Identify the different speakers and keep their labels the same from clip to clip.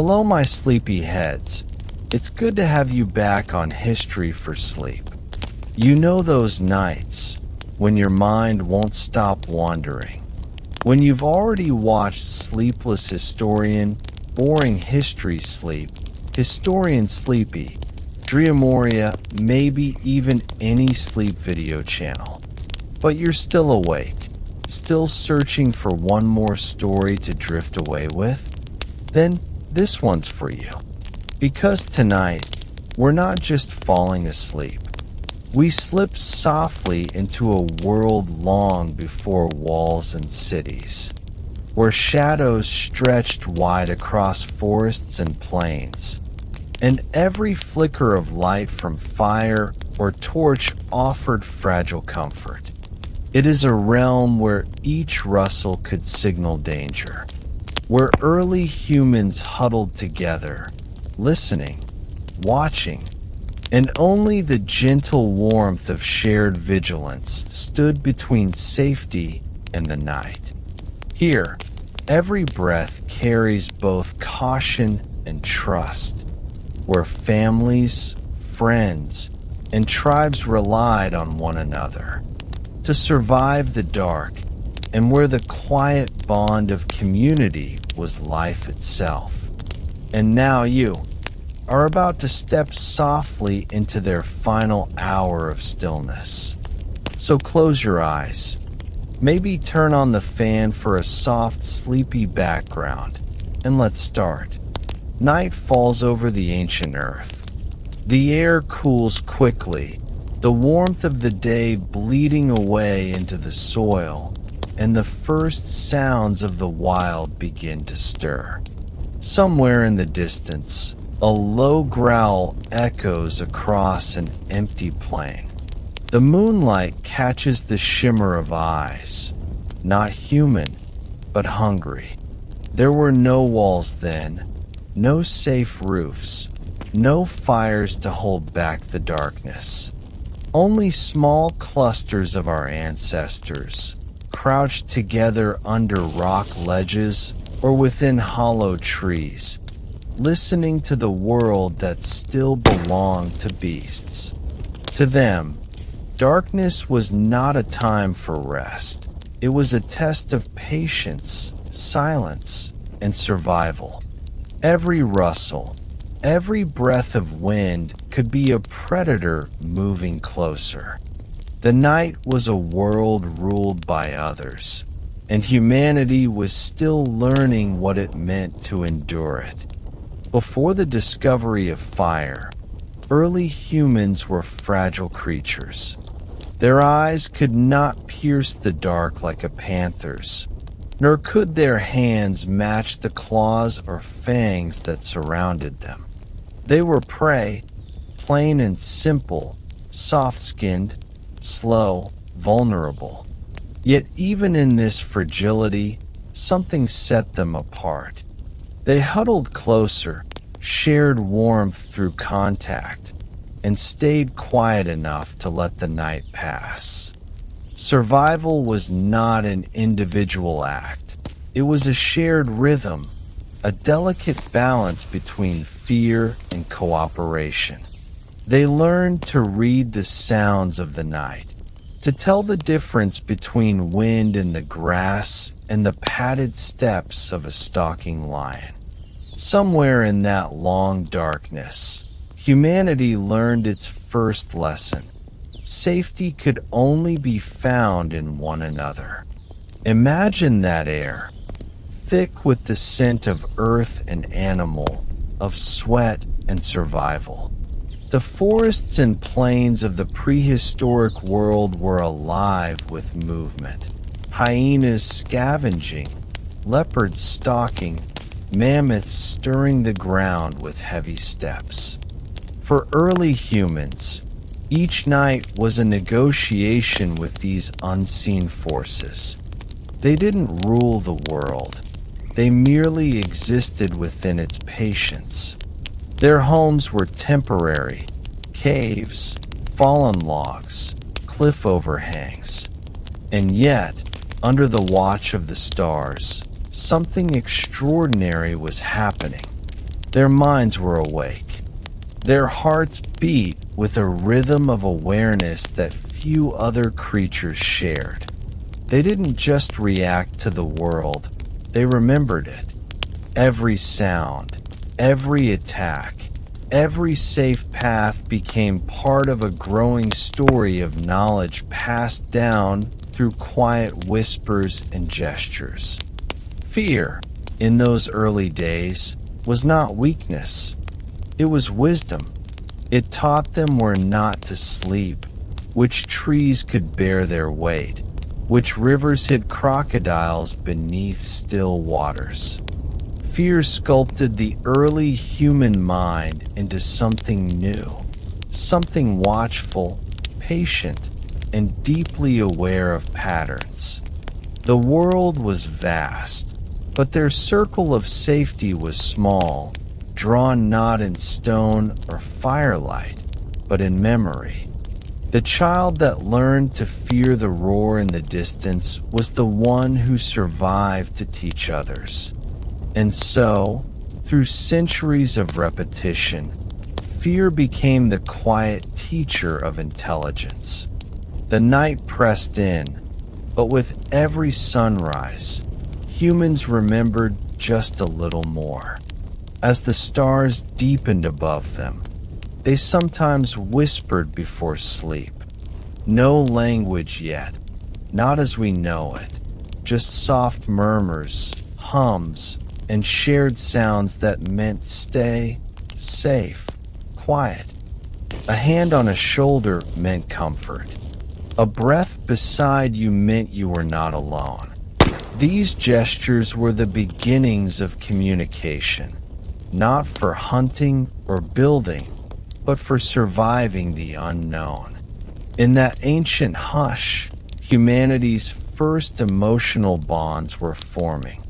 Speaker 1: Hello, my sleepy heads. It's good to have you back on History for Sleep. You know those nights when your mind won't stop wandering, when you've already watched Sleepless Historian, Boring History Sleep, Historian Sleepy, Dreamoria, maybe even any sleep video channel. But you're still awake, still searching for one more story to drift away with? Then this one's for you. Because tonight, we're not just falling asleep. We slip softly into a world long before walls and cities, where shadows stretched wide across forests and plains, and every flicker of light from fire or torch offered fragile comfort. It is a realm where each rustle could signal danger, where early humans huddled together, listening, watching, and only the gentle warmth of shared vigilance stood between safety and the night. Here, every breath carries both caution and trust, where families, friends, and tribes relied on one another to survive the dark, and where the quiet bond of community was life itself. And now you are about to step softly into their final hour of stillness. So close your eyes. Maybe turn on the fan for a soft, sleepy background, and let's start. Night falls over the ancient earth. The air cools quickly, the warmth of the day bleeding away into the soil, and the first sounds of the wild begin to stir. Somewhere in the distance, a low growl echoes across an empty plain. The moonlight catches the shimmer of eyes, not human, but hungry. There were no walls then, no safe roofs, no fires to hold back the darkness. Only small clusters of our ancestors, crouched together under rock ledges or within hollow trees, listening to the world that still belonged to beasts. To them, darkness was not a time for rest. It was a test of patience, silence, and survival. Every rustle, every breath of wind could be a predator moving closer. The night was a world ruled by others, and humanity was still learning what it meant to endure it. Before the discovery of fire, early humans were fragile creatures. Their eyes could not pierce the dark like a panther's, nor could their hands match the claws or fangs that surrounded them. They were prey, plain and simple, soft-skinned, slow, vulnerable. Yet even in this fragility, something set them apart. They huddled closer, shared warmth through contact, and stayed quiet enough to let the night pass. Survival was not an individual act. It was a shared rhythm, a delicate balance between fear and cooperation. They learned to read the sounds of the night, to tell the difference between wind in the grass and the padded steps of a stalking lion. Somewhere in that long darkness, humanity learned its first lesson. Safety could only be found in one another. Imagine that air, thick with the scent of earth and animal, of sweat and survival. The forests and plains of the prehistoric world were alive with movement. Hyenas scavenging, leopards stalking, mammoths stirring the ground with heavy steps. For early humans, each night was a negotiation with these unseen forces. They didn't rule the world. They merely existed within its patience. Their homes were temporary, caves, fallen logs, cliff overhangs. And yet, under the watch of the stars, something extraordinary was happening. Their minds were awake. Their hearts beat with a rhythm of awareness that few other creatures shared. They didn't just react to the world, they remembered it. Every sound, every attack, every safe path became part of a growing story of knowledge passed down through quiet whispers and gestures. Fear, in those early days, was not weakness. It was wisdom. It taught them where not to sleep, which trees could bear their weight, which rivers hid crocodiles beneath still waters. Fear sculpted the early human mind into something new, something watchful, patient, and deeply aware of patterns. The world was vast, but their circle of safety was small, drawn not in stone or firelight, but in memory. The child that learned to fear the roar in the distance was the one who survived to teach others. And so, through centuries of repetition, fear became the quiet teacher of intelligence. The night pressed in, but with every sunrise, humans remembered just a little more. As the stars deepened above them, they sometimes whispered before sleep. No language yet, not as we know it, just soft murmurs, hums, and shared sounds that meant stay, safe, quiet. A hand on a shoulder meant comfort. A breath beside you meant you were not alone. These gestures were the beginnings of communication, not for hunting or building, but for surviving the unknown. In that ancient hush, humanity's first emotional bonds were forming.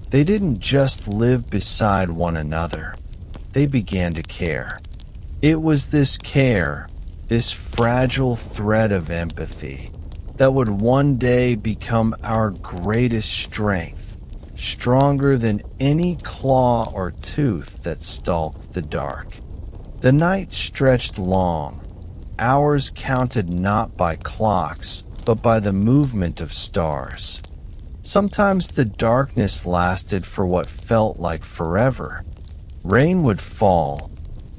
Speaker 1: They didn't just live beside one another, they began to care. It was this care, this fragile thread of empathy, that would one day become our greatest strength, stronger than any claw or tooth that stalked the dark. The night stretched long, hours counted not by clocks, but by the movement of stars. Sometimes the darkness lasted for what felt like forever. Rain would fall,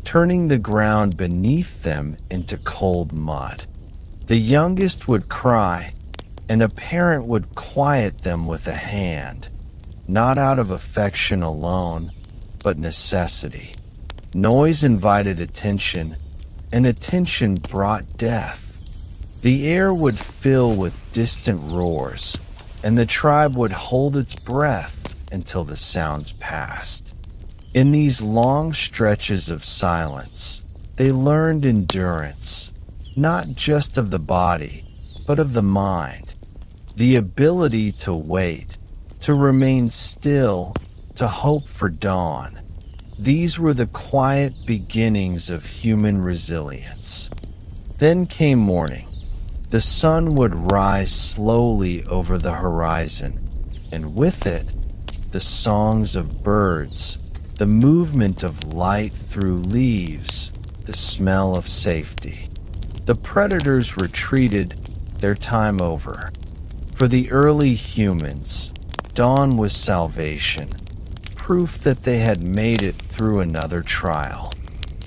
Speaker 1: turning the ground beneath them into cold mud. The youngest would cry, and a parent would quiet them with a hand, not out of affection alone, but necessity. Noise invited attention, and attention brought death. The air would fill with distant roars, and the tribe would hold its breath until the sounds passed. In these long stretches of silence, they learned endurance, not just of the body, but of the mind. The ability to wait, to remain still, to hope for dawn. These were the quiet beginnings of human resilience. Then came morning. The sun would rise slowly over the horizon, and with it, the songs of birds, the movement of light through leaves, the smell of safety. The predators retreated, their time over. For the early humans, dawn was salvation, proof that they had made it through another trial.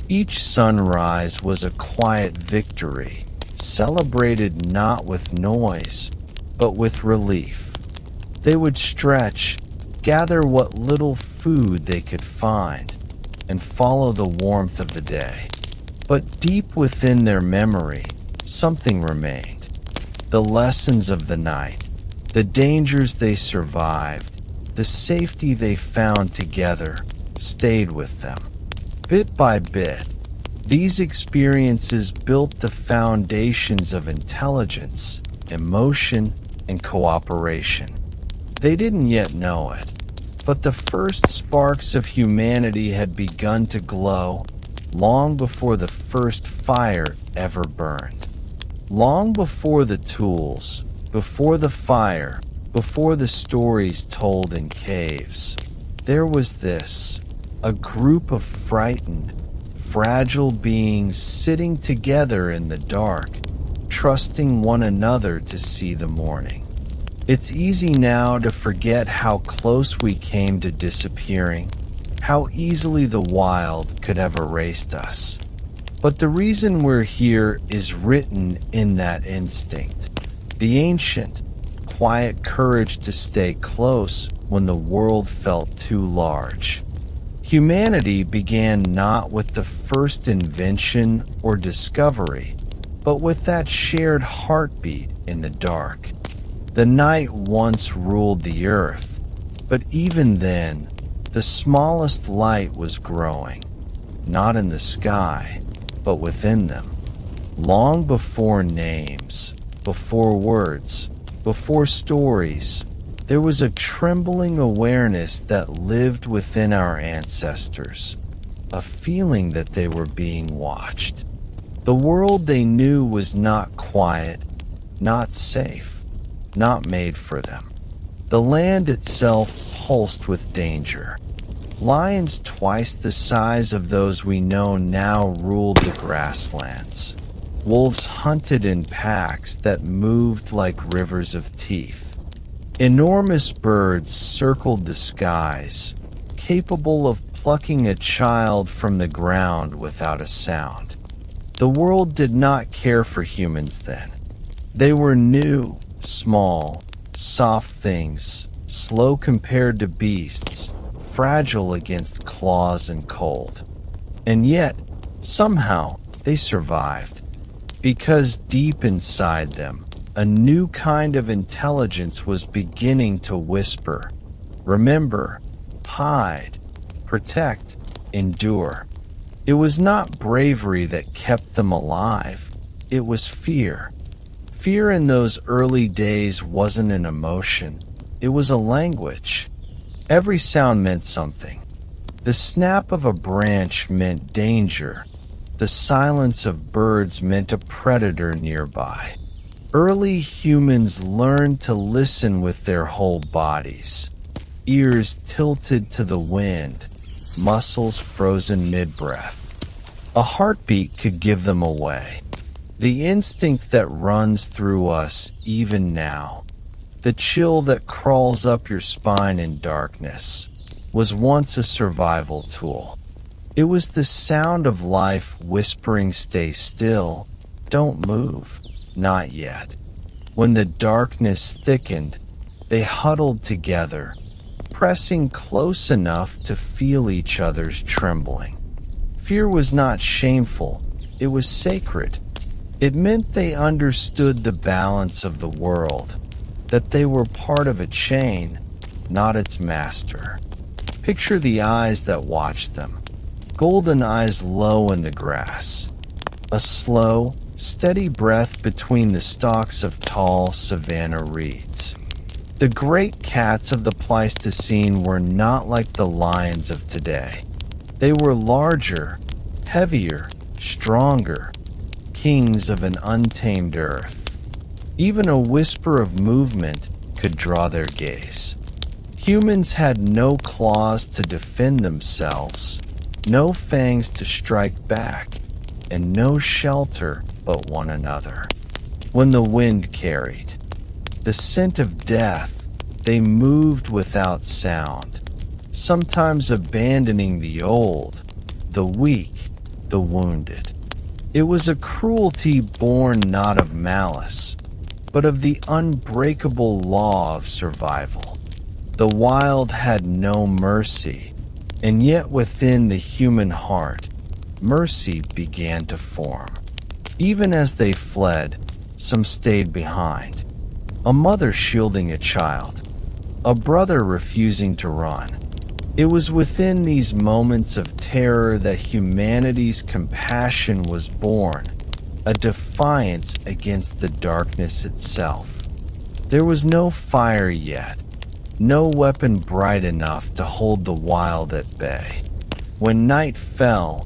Speaker 1: Each sunrise was a quiet victory, celebrated not with noise, but with relief. They would stretch, gather what little food they could find, and follow the warmth of the day. But deep within their memory, something remained. The lessons of the night, the dangers they survived, the safety they found together stayed with them. Bit by bit, these experiences built the foundations of intelligence, emotion, and cooperation. They didn't yet know it, but the first sparks of humanity had begun to glow long before the first fire ever burned. Long before the tools, before the fire, before the stories told in caves, there was this, a group of frightened, fragile beings sitting together in the dark, trusting one another to see the morning. It's easy now to forget how close we came to disappearing, how easily the wild could have erased us. But the reason we're here is written in that instinct, the ancient, quiet courage to stay close when the world felt too large. Humanity began not with the first invention or discovery, but with that shared heartbeat in the dark. The night once ruled the earth, but even then, the smallest light was growing, not in the sky, but within them. Long before names, before words, before stories, there was a trembling awareness that lived within our ancestors, a feeling that they were being watched. The world they knew was not quiet, not safe, not made for them. The land itself pulsed with danger. Lions twice the size of those we know now ruled the grasslands. Wolves hunted in packs that moved like rivers of teeth. Enormous birds circled the skies, capable of plucking a child from the ground without a sound. The world did not care for humans then. They were new, small, soft things, slow compared to beasts, fragile against claws and cold. And yet, somehow, they survived. Because deep inside them, a new kind of intelligence was beginning to whisper. Remember, hide, protect, endure. It was not bravery that kept them alive. It was fear. Fear in those early days wasn't an emotion. It was a language. Every sound meant something. The snap of a branch meant danger. The silence of birds meant a predator nearby. Early humans learned to listen with their whole bodies. Ears tilted to the wind, muscles frozen mid-breath. A heartbeat could give them away. The instinct that runs through us even now, the chill that crawls up your spine in darkness, was once a survival tool. It was the sound of life whispering, "Stay still, don't move, not yet." When the darkness thickened, they huddled together, pressing close enough to feel each other's trembling. Fear was not shameful, it was sacred. It meant they understood the balance of the world, that they were part of a chain, not its master. Picture the eyes that watched them, golden eyes low in the grass. A slow, steady breath between the stalks of tall savanna reeds. The great cats of the Pleistocene were not like the lions of today. They were larger, heavier, stronger, kings of an untamed earth. Even a whisper of movement could draw their gaze. Humans had no claws to defend themselves, no fangs to strike back, and no shelter but one another. When the wind carried the scent of death, they moved without sound, sometimes abandoning the old, the weak, the wounded. It was a cruelty born not of malice, but of the unbreakable law of survival. The wild had no mercy, and yet within the human heart, mercy began to form. Even as they fled, some stayed behind. A mother shielding a child, a brother refusing to run. It was within these moments of terror that humanity's compassion was born, a defiance against the darkness itself. There was no fire yet, no weapon bright enough to hold the wild at bay. When night fell,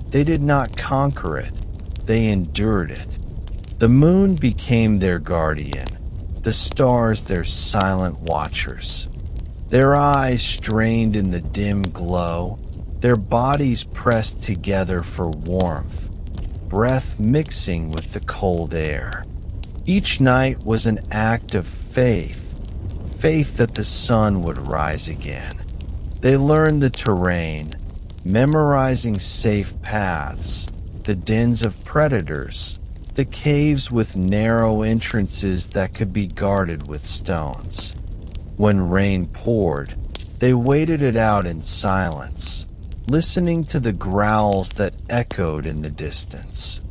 Speaker 1: they did not conquer it, they endured it. The moon became their guardian, the stars their silent watchers. Their eyes strained in the dim glow, their bodies pressed together for warmth, breath mixing with the cold air. Each night was an act of faith that the sun would rise again. They learned the terrain, memorizing safe paths, the dens of predators, the caves with narrow entrances that could be guarded with stones. When rain poured, they waited it out in silence, listening to the growls that echoed in the distance.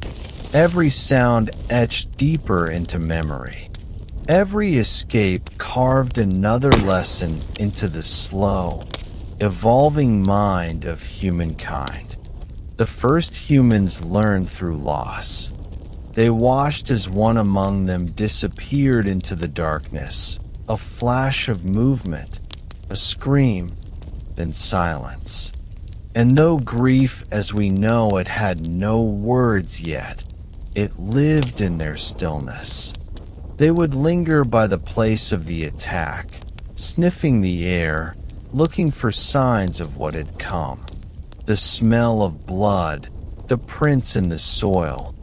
Speaker 1: Every sound etched deeper into memory. Every escape carved another lesson into the slow, evolving mind of humankind. The first humans learned through loss. They watched as one among them disappeared into the darkness, a flash of movement, a scream, then silence. And though grief as we know it had no words yet, it lived in their stillness. They would linger by the place of the attack, sniffing the air, looking for signs of what had come. The smell of blood, the prints in the soil,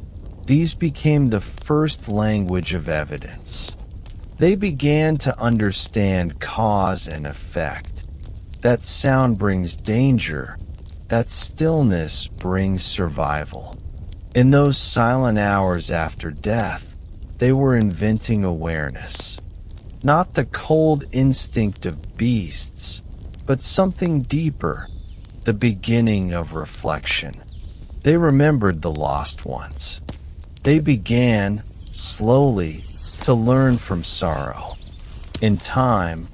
Speaker 1: these became the first language of evidence. They began to understand cause and effect. That sound brings danger, that stillness brings survival. In those silent hours after death, they were inventing awareness. Not the cold instinct of beasts, but something deeper, the beginning of reflection. They remembered the lost ones. They began, slowly, to learn from sorrow. In time,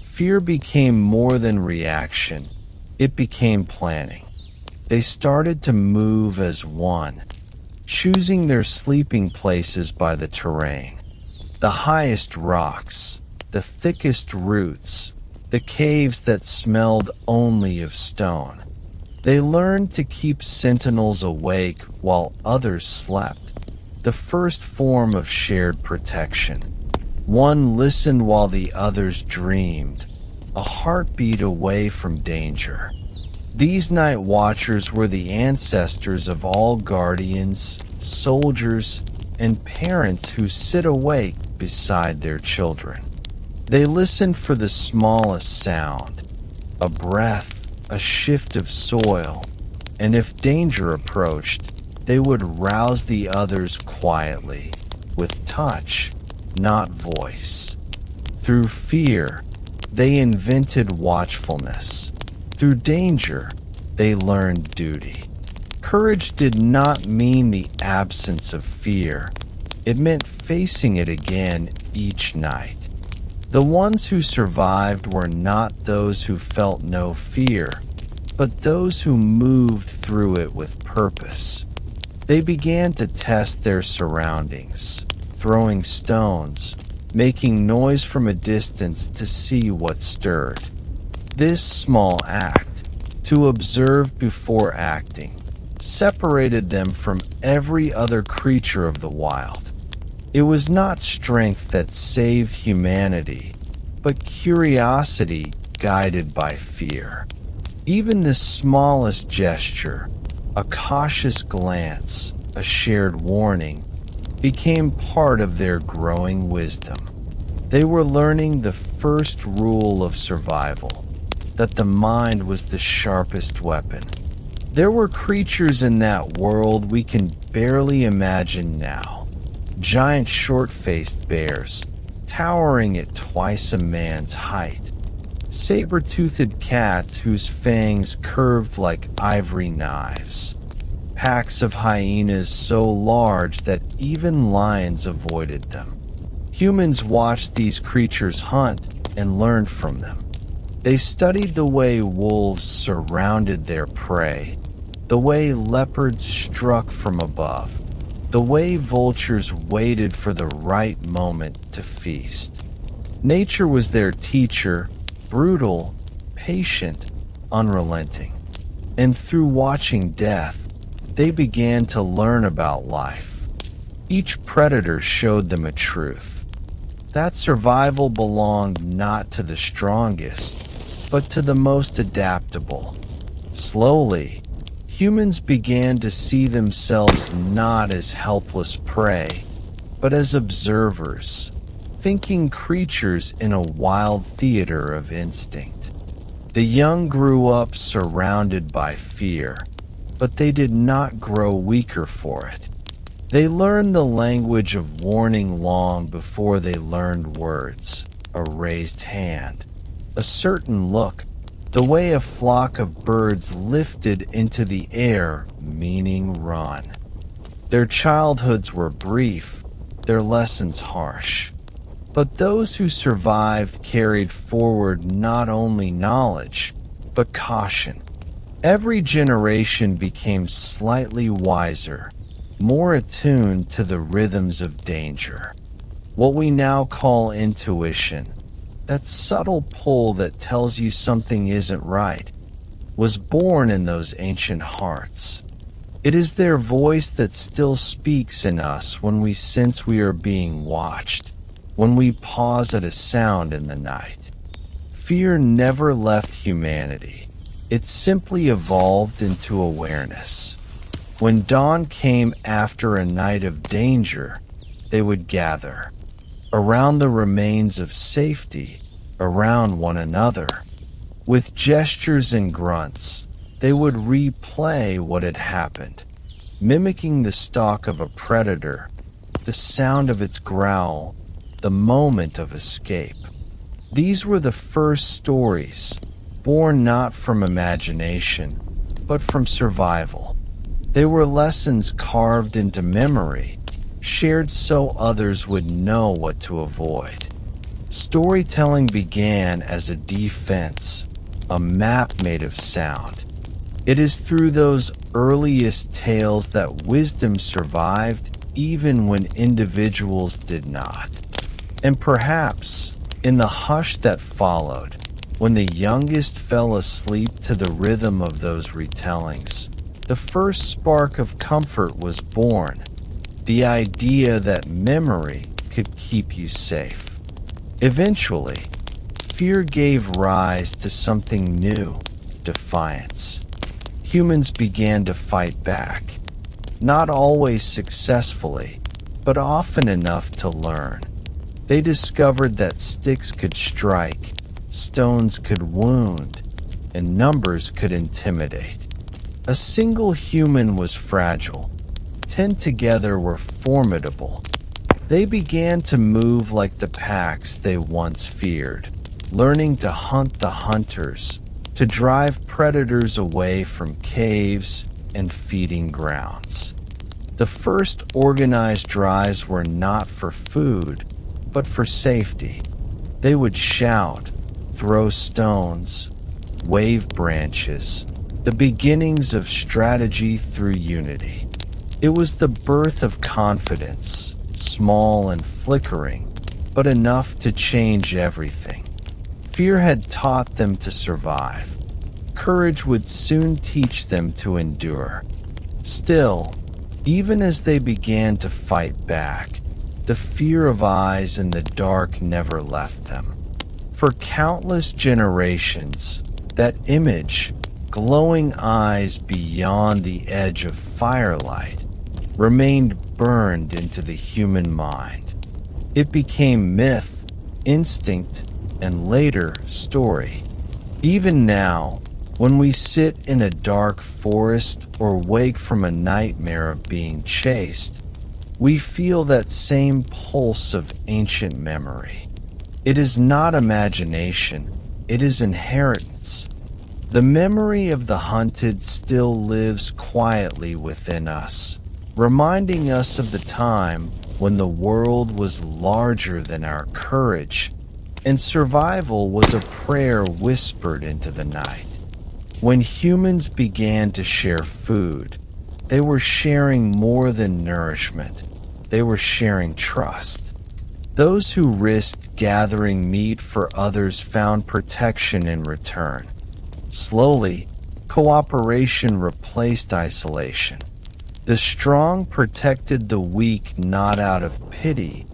Speaker 1: fear became more than reaction. It became planning. They started to move as one, choosing their sleeping places by the terrain. The highest rocks, the thickest roots, the caves that smelled only of stone. They learned to keep sentinels awake while others slept. The first form of shared protection. One listened while the others dreamed, a heartbeat away from danger. These night watchers were the ancestors of all guardians, soldiers, and parents who sit awake beside their children. They listened for the smallest sound, a breath, a shift of soil, and if danger approached, they would rouse the others quietly, with touch, not voice. Through fear, they invented watchfulness. Through danger, they learned duty. Courage did not mean the absence of fear. It meant facing it again each night. The ones who survived were not those who felt no fear, but those who moved through it with purpose. They began to test their surroundings, throwing stones, making noise from a distance to see what stirred. This small act, to observe before acting, separated them from every other creature of the wild. It was not strength that saved humanity, but curiosity guided by fear. Even the smallest gesture, a cautious glance, a shared warning, became part of their growing wisdom. They were learning the first rule of survival, that the mind was the sharpest weapon. There were creatures in that world we can barely imagine now. Giant short-faced bears, towering at twice a man's height. Saber-toothed cats whose fangs curved like ivory knives. Packs of hyenas so large that even lions avoided them. Humans watched these creatures hunt and learned from them. They studied the way wolves surrounded their prey, the way leopards struck from above, the way vultures waited for the right moment to feast. Nature was their teacher, brutal, patient, unrelenting. And through watching death, they began to learn about life. Each predator showed them a truth. That survival belonged not to the strongest, but to the most adaptable. Slowly, humans began to see themselves not as helpless prey, but as observers, thinking creatures in a wild theater of instinct. The young grew up surrounded by fear, but they did not grow weaker for it. They learned the language of warning long before they learned words, a raised hand, a certain look, the way a flock of birds lifted into the air, meaning run. Their childhoods were brief, their lessons harsh. But those who survived carried forward not only knowledge, but caution. Every generation became slightly wiser, more attuned to the rhythms of danger. What we now call intuition, that subtle pull that tells you something isn't right, was born in those ancient hearts. It is their voice that still speaks in us when we sense we are being watched, when we pause at a sound in the night. Fear never left humanity. It simply evolved into awareness. When dawn came after a night of danger, they would gather around the remains of safety, around one another. With gestures and grunts, they would replay what had happened, mimicking the stalk of a predator, the sound of its growl, the moment of escape. These were the first stories, born not from imagination, but from survival. They were lessons carved into memory, shared so others would know what to avoid. Storytelling began as a defense, a map made of sound. It is through those earliest tales that wisdom survived even when individuals did not. And perhaps, in the hush that followed, when the youngest fell asleep to the rhythm of those retellings, the first spark of comfort was born, the idea that memory could keep you safe. Eventually, fear gave rise to something new, defiance. Humans began to fight back, not always successfully, but often enough to learn. They discovered that sticks could strike, stones could wound, and numbers could intimidate. A single human was fragile. 10 together were formidable. They began to move like the packs they once feared, learning to hunt the hunters, to drive predators away from caves and feeding grounds. The first organized drives were not for food, but for safety. They would shout, throw stones, wave branches, the beginnings of strategy through unity. It was the birth of confidence, small and flickering, but enough to change everything. Fear had taught them to survive. Courage would soon teach them to endure. Still, even as they began to fight back, the fear of eyes in the dark never left them. For countless generations, that image, glowing eyes beyond the edge of firelight, remained burned into the human mind. It became myth, instinct, and later story. Even now, when we sit in a dark forest or wake from a nightmare of being chased, we feel that same pulse of ancient memory. It is not imagination, it is inheritance. The memory of the hunted still lives quietly within us, reminding us of the time when the world was larger than our courage, and survival was a prayer whispered into the night. When humans began to share food, they were sharing more than nourishment. They were sharing trust. Those who risked gathering meat for others found protection in return. Slowly, cooperation replaced isolation. The strong protected the weak not out of pity,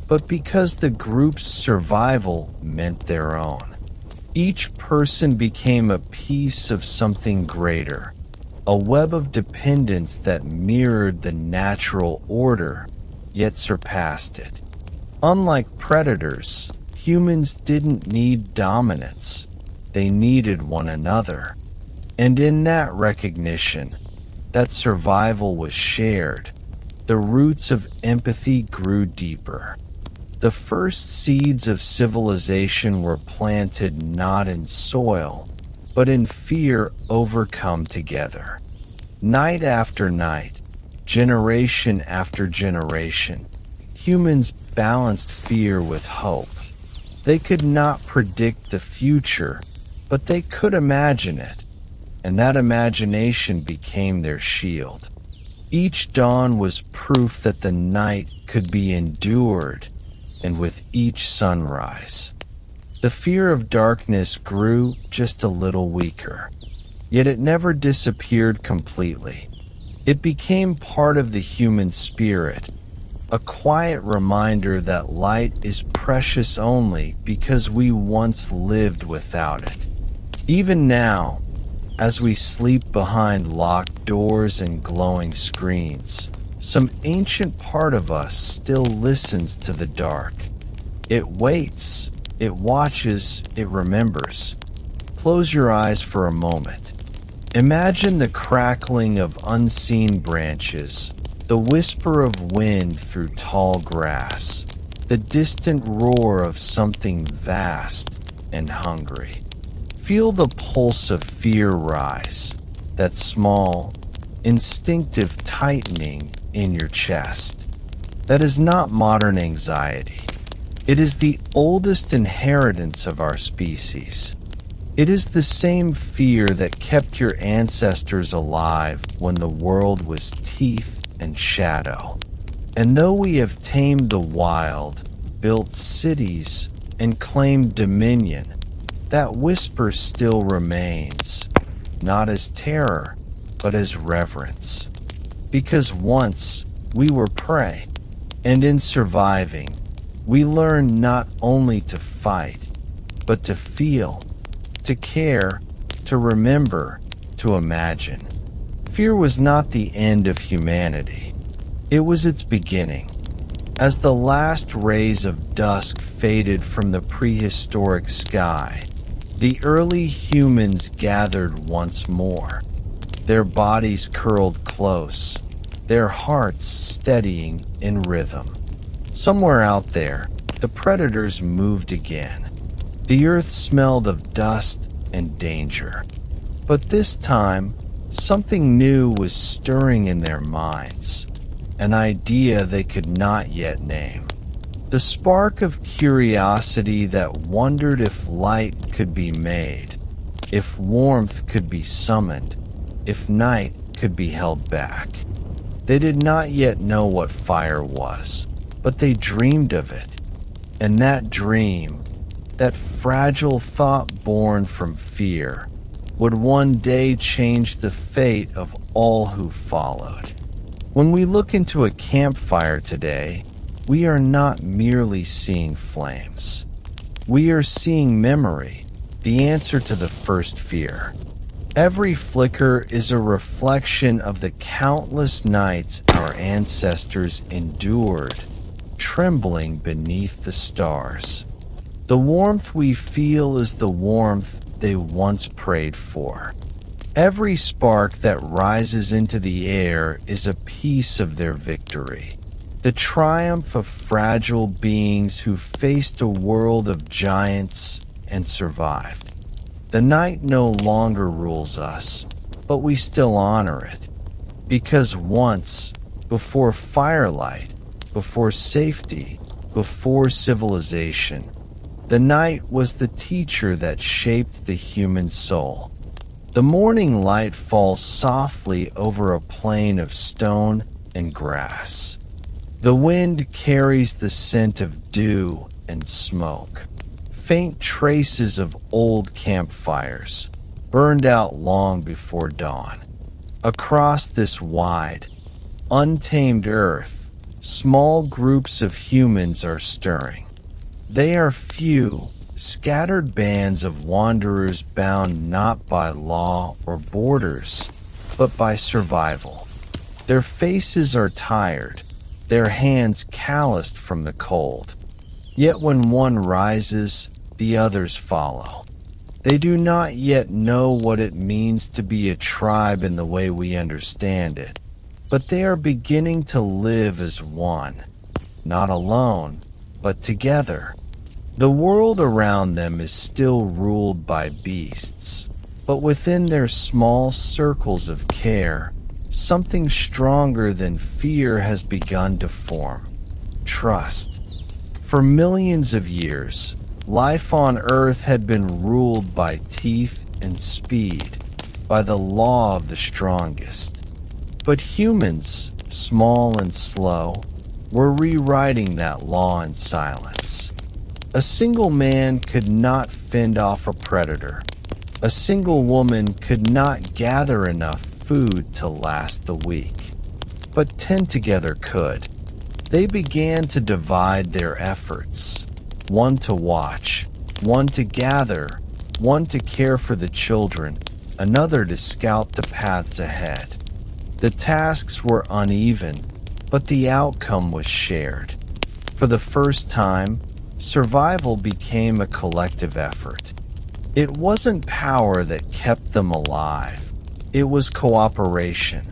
Speaker 1: but because the group's survival meant their own. Each person became a piece of something greater, a web of dependence that mirrored the natural order, yet surpassed it. Unlike predators, humans didn't need dominance. They needed one another. And in that recognition, that survival was shared, the roots of empathy grew deeper. The first seeds of civilization were planted not in soil, but in fear overcome together. Night after night, generation after generation, humans balanced fear with hope. They could not predict the future, but they could imagine it, and that imagination became their shield. Each dawn was proof that the night could be endured, and with each sunrise, the fear of darkness grew just a little weaker. Yet it never disappeared completely. It became part of the human spirit, a quiet reminder that light is precious only because we once lived without it. Even now, as we sleep behind locked doors and glowing screens, some ancient part of us still listens to the dark. It waits, it watches, it remembers. Close your eyes for a moment. Imagine the crackling of unseen branches, the whisper of wind through tall grass, the distant roar of something vast and hungry. Feel the pulse of fear rise, that small, instinctive tightening in your chest. That is not modern anxiety. It is the oldest inheritance of our species. It is the same fear that kept your ancestors alive when the world was teeth and shadow. And though we have tamed the wild, built cities, and claimed dominion, that whisper still remains, not as terror, but as reverence. Because once we were prey, and in surviving, we learned not only to fight, but to feel, to care, to remember, to imagine. Fear was not the end of humanity. It was its beginning. As the last rays of dusk faded from the prehistoric sky, the early humans gathered once more, their bodies curled close, their hearts steadying in rhythm. Somewhere out there, the predators moved again. The earth smelled of dust and danger. But this time, something new was stirring in their minds, an idea they could not yet name. The spark of curiosity that wondered if light could be made, if warmth could be summoned, if night could be held back. They did not yet know what fire was, but they dreamed of it. And that dream, that fragile thought born from fear, would one day change the fate of all who followed. When we look into a campfire today, we are not merely seeing flames. We are seeing memory, the answer to the first fear. Every flicker is a reflection of the countless nights our ancestors endured, trembling beneath the stars. The warmth we feel is the warmth they once prayed for. Every spark that rises into the air is a piece of their victory. The triumph of fragile beings who faced a world of giants and survived. The night no longer rules us, but we still honor it. Because once, before firelight, before safety, before civilization, the night was the teacher that shaped the human soul. The morning light falls softly over a plain of stone and grass. The wind carries the scent of dew and smoke, faint traces of old campfires, burned out long before dawn. Across this wide, untamed earth, small groups of humans are stirring. They are few, scattered bands of wanderers bound not by law or borders, but by survival. Their faces are tired, their hands calloused from the cold. Yet when one rises, the others follow. They do not yet know what it means to be a tribe in the way we understand it, but they are beginning to live as one, not alone, but together. The world around them is still ruled by beasts, but within their small circles of care, something stronger than fear has begun to form: trust. For millions of years, life on Earth had been ruled by teeth and speed, by the law of the strongest. But humans, small and slow, were rewriting that law in silence. A single man could not fend off a predator. A single woman could not gather enough food to last the week. But 10 together could. They began to divide their efforts. One to watch, one to gather, one to care for the children, another to scout the paths ahead. The tasks were uneven, but the outcome was shared. For the first time, survival became a collective effort. It wasn't power that kept them alive. It was cooperation,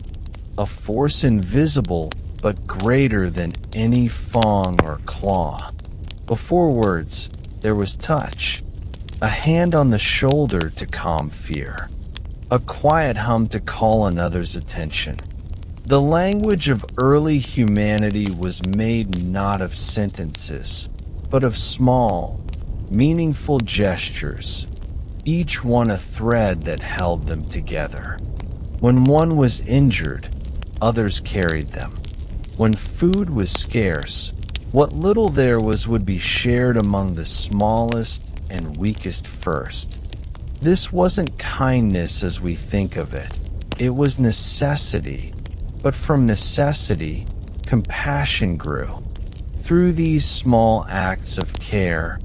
Speaker 1: a force invisible but greater than any fang or claw. Before words, there was touch, a hand on the shoulder to calm fear, a quiet hum to call another's attention. The language of early humanity was made not of sentences, but of small, meaningful gestures, each one a thread that held them together. When one was injured, others carried them. When food was scarce, what little there was would be shared among the smallest and weakest first. This wasn't kindness as we think of it. It was necessity, but from necessity, compassion grew. Through these small acts of care,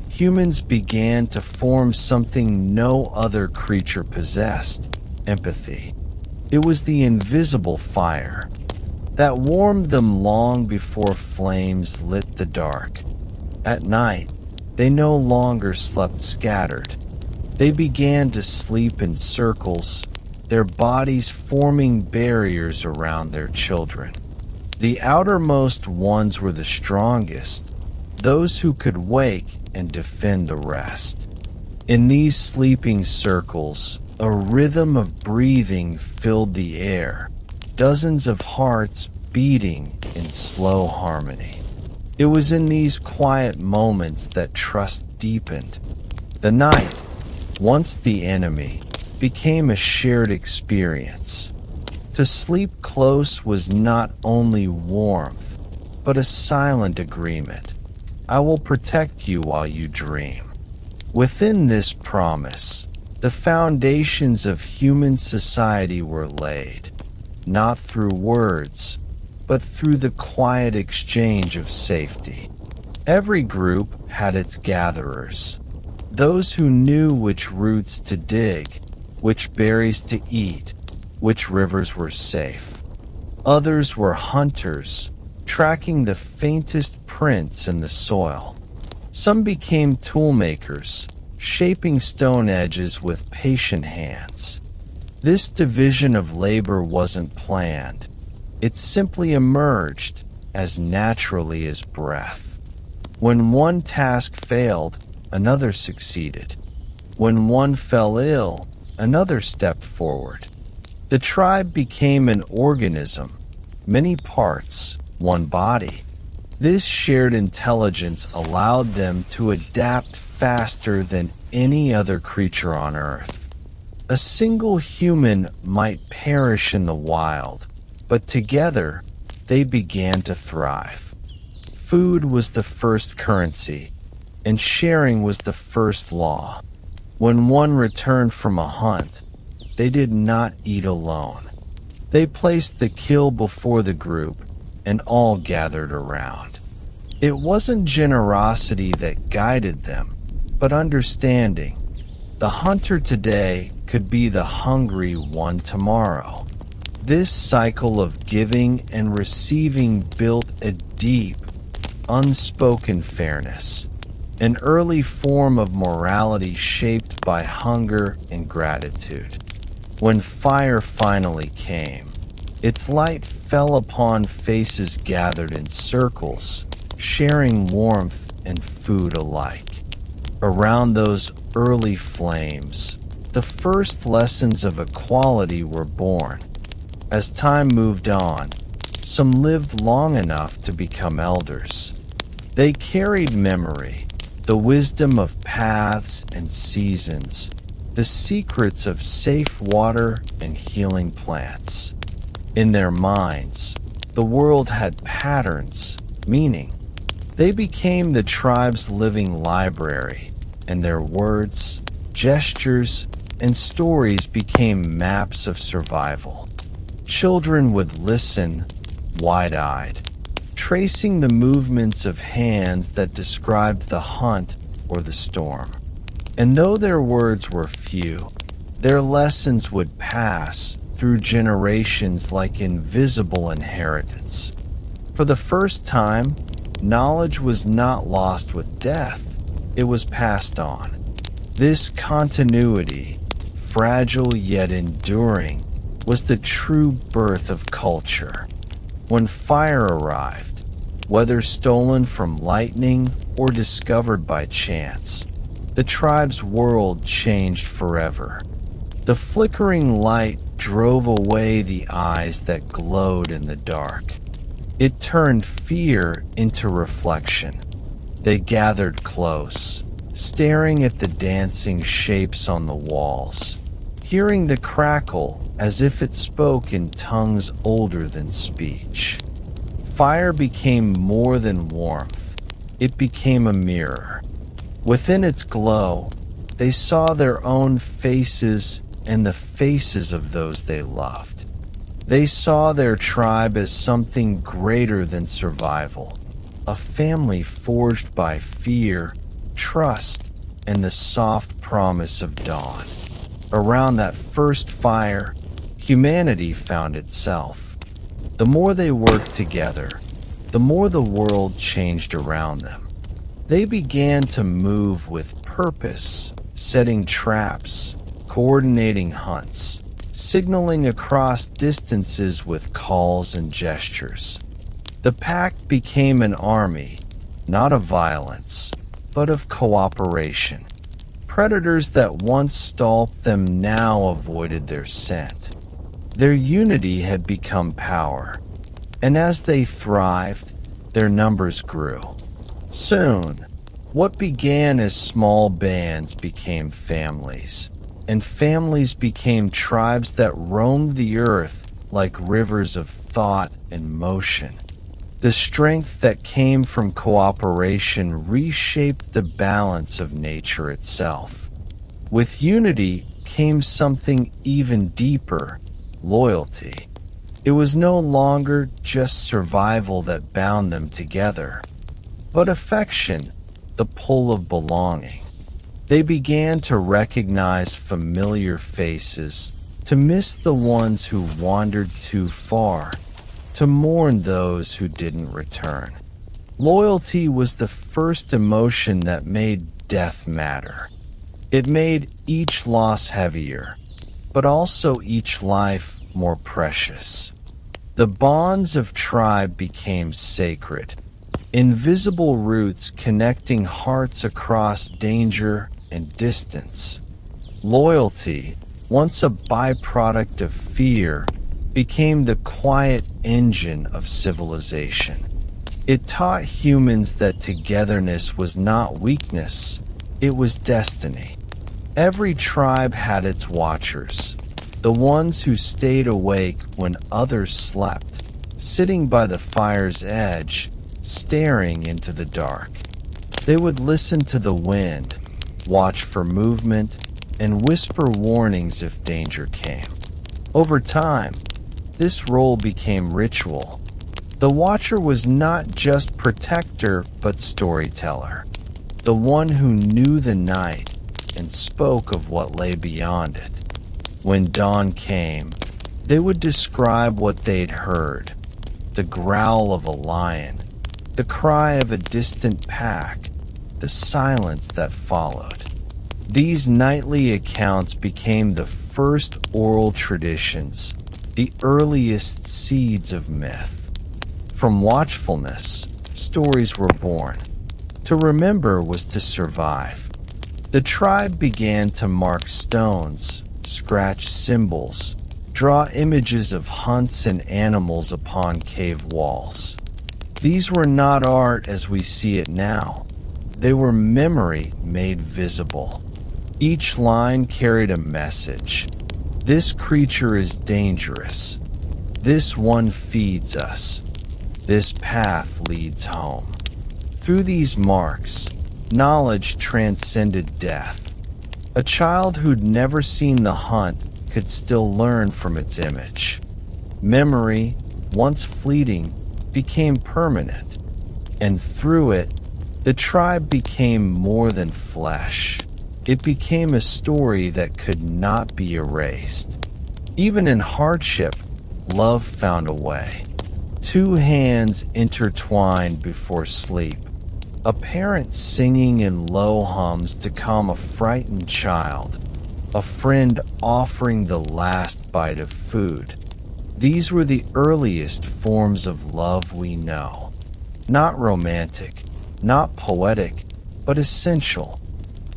Speaker 1: humans began to form something no other creature possessed: empathy. It was the invisible fire that warmed them long before flames lit the dark. At night, they no longer slept scattered. They began to sleep in circles, their bodies forming barriers around their children. The outermost ones were the strongest, those who could wake and defend the rest. In these sleeping circles, a rhythm of breathing filled the air, dozens of hearts beating in slow harmony. It was in these quiet moments that trust deepened. The night, once the enemy, became a shared experience. To sleep close was not only warmth, but a silent agreement. I will protect you while you dream. Within this promise, the foundations of human society were laid, not through words, but through the quiet exchange of safety. Every group had its gatherers, those who knew which roots to dig, which berries to eat, which rivers were safe. Others were hunters, tracking the faintest prints in the soil. Some became toolmakers, shaping stone edges with patient hands. This division of labor wasn't planned. It simply emerged as naturally as breath. When one task failed, another succeeded. When one fell ill, another stepped forward. The tribe became an organism, many parts, one body. This shared intelligence allowed them to adapt faster than any other creature on Earth. A single human might perish in the wild, but together they began to thrive. Food was the first currency, and sharing was the first law. When one returned from a hunt, they did not eat alone. They placed the kill before the group, and all gathered around. It wasn't generosity that guided them, but understanding. The hunter today could be the hungry one tomorrow. This cycle of giving and receiving built a deep, unspoken fairness, an early form of morality shaped by hunger and gratitude. When fire finally came, its light fell upon faces gathered in circles, sharing warmth and food alike. Around those early flames, the first lessons of equality were born. As time moved on, some lived long enough to become elders. They carried memory, the wisdom of paths and seasons, the secrets of safe water and healing plants. In their minds, the world had patterns, meaning. They became the tribe's living library, and their words, gestures, and stories became maps of survival. Children would listen, wide-eyed, tracing the movements of hands that described the hunt or the storm. And though their words were few, their lessons would pass through generations like invisible inheritance. For the first time, knowledge was not lost with death, it was passed on. This continuity, fragile yet enduring, was the true birth of culture. When fire arrived, whether stolen from lightning or discovered by chance, the tribe's world changed forever. The flickering light drove away the eyes that glowed in the dark. It turned fear into reflection. They gathered close, staring at the dancing shapes on the walls, hearing the crackle as if it spoke in tongues older than speech. Fire became more than warmth. It became a mirror. Within its glow, they saw their own faces and the faces of those they loved. They saw their tribe as something greater than survival, a family forged by fear, trust, and the soft promise of dawn. Around that first fire, humanity found itself. The more they worked together, the more the world changed around them. They began to move with purpose, setting traps, coordinating hunts, signaling across distances with calls and gestures. The pack became an army, not of violence, but of cooperation. Predators that once stalked them now avoided their scent. Their unity had become power, and as they thrived, their numbers grew. Soon, what began as small bands became families, and families became tribes that roamed the earth like rivers of thought and motion. The strength that came from cooperation reshaped the balance of nature itself. With unity came something even deeper: loyalty. It was no longer just survival that bound them together, but affection, the pull of belonging. They began to recognize familiar faces, to miss the ones who wandered too far, to mourn those who didn't return. Loyalty was the first emotion that made death matter. It made each loss heavier, but also each life more precious. The bonds of tribe became sacred, invisible roots connecting hearts across danger and distance. Loyalty, once a byproduct of fear, became the quiet engine of civilization. It taught humans that togetherness was not weakness, it was destiny. Every tribe had its watchers, the ones who stayed awake when others slept, sitting by the fire's edge, staring into the dark. They would listen to the wind, watch for movement, and whisper warnings if danger came. Over time, this role became ritual. The watcher was not just protector, but storyteller. the one who knew the night and spoke of what lay beyond it. When dawn came, they would describe what they'd heard: the growl of a lion, the cry of a distant pack, the silence that followed. These nightly accounts became the first oral traditions, the earliest seeds of myth. From watchfulness, stories were born. To remember was to survive. The tribe began to mark stones, scratch symbols, draw images of hunts and animals upon cave walls. These were not art as we see it now. They were memory made visible. Each line carried a message. This creature is dangerous. This one feeds us. This path leads home. Through these marks, knowledge transcended death. A child who'd never seen the hunt could still learn from its image. Memory, once fleeting, became permanent, and through it, the tribe became more than flesh. It became a story that could not be erased. Even in hardship, love found a way. Two hands intertwined before sleep, a parent singing in low hums to calm a frightened child, a friend offering the last bite of food. These were the earliest forms of love we know. Not romantic, not poetic, but essential.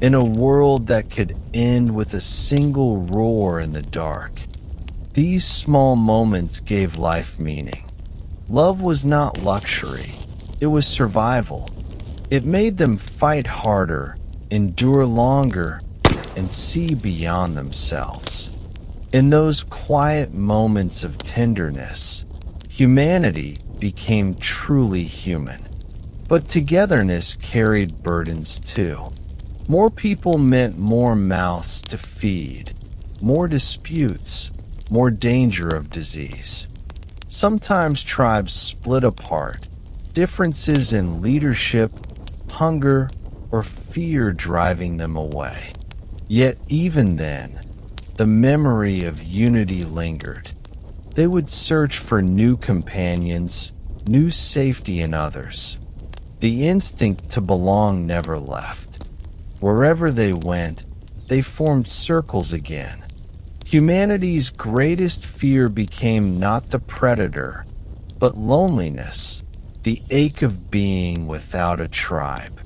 Speaker 1: In a world that could end with a single roar in the dark, these small moments gave life meaning. Love was not luxury, it was survival. It made them fight harder, endure longer, and see beyond themselves. In those quiet moments of tenderness, humanity became truly human. But togetherness carried burdens too. More people meant more mouths to feed, more disputes, more danger of disease. Sometimes tribes split apart, differences in leadership, hunger, or fear driving them away. Yet even then, the memory of unity lingered. They would search for new companions, new safety in others. The instinct to belong never left. Wherever they went, they formed circles again. Humanity's greatest fear became not the predator, but loneliness, the ache of being without a tribe.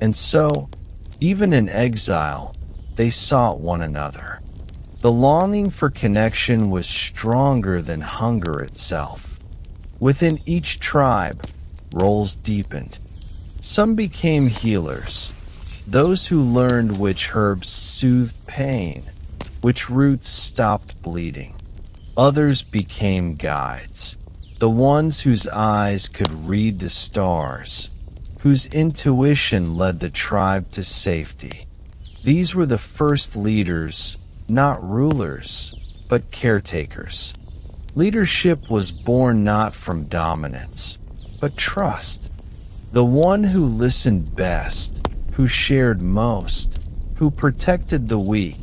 Speaker 1: And so, even in exile, they sought one another. The longing for connection was stronger than hunger itself. Within each tribe, roles deepened. Some became healers, those who learned which herbs soothed pain, which roots stopped bleeding. Others became guides, the ones whose eyes could read the stars, whose intuition led the tribe to safety. These were the first leaders, not rulers, but caretakers. Leadership was born not from dominance, but trust. The one who listened best, who shared most, who protected the weak,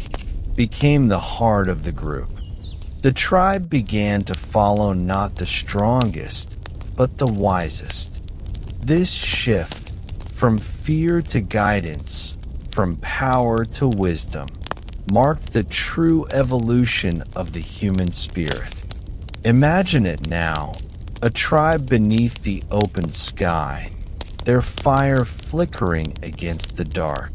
Speaker 1: became the heart of the group. The tribe began to follow not the strongest, but the wisest. This shift, from fear to guidance, from power to wisdom, marked the true evolution of the human spirit. Imagine it now, a tribe beneath the open sky, their fire flickering against the dark.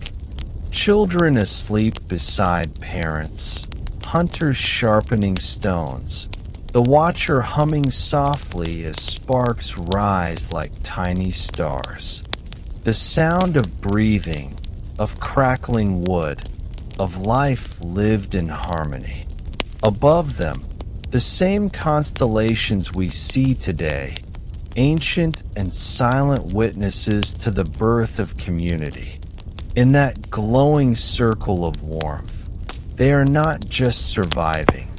Speaker 1: Children asleep beside parents, hunters sharpening stones, the watcher humming softly as sparks rise like tiny stars. The sound of breathing, of crackling wood, of life lived in harmony. Above them, the same constellations we see today, ancient and silent witnesses to the birth of community. In that glowing circle of warmth, they are not just surviving,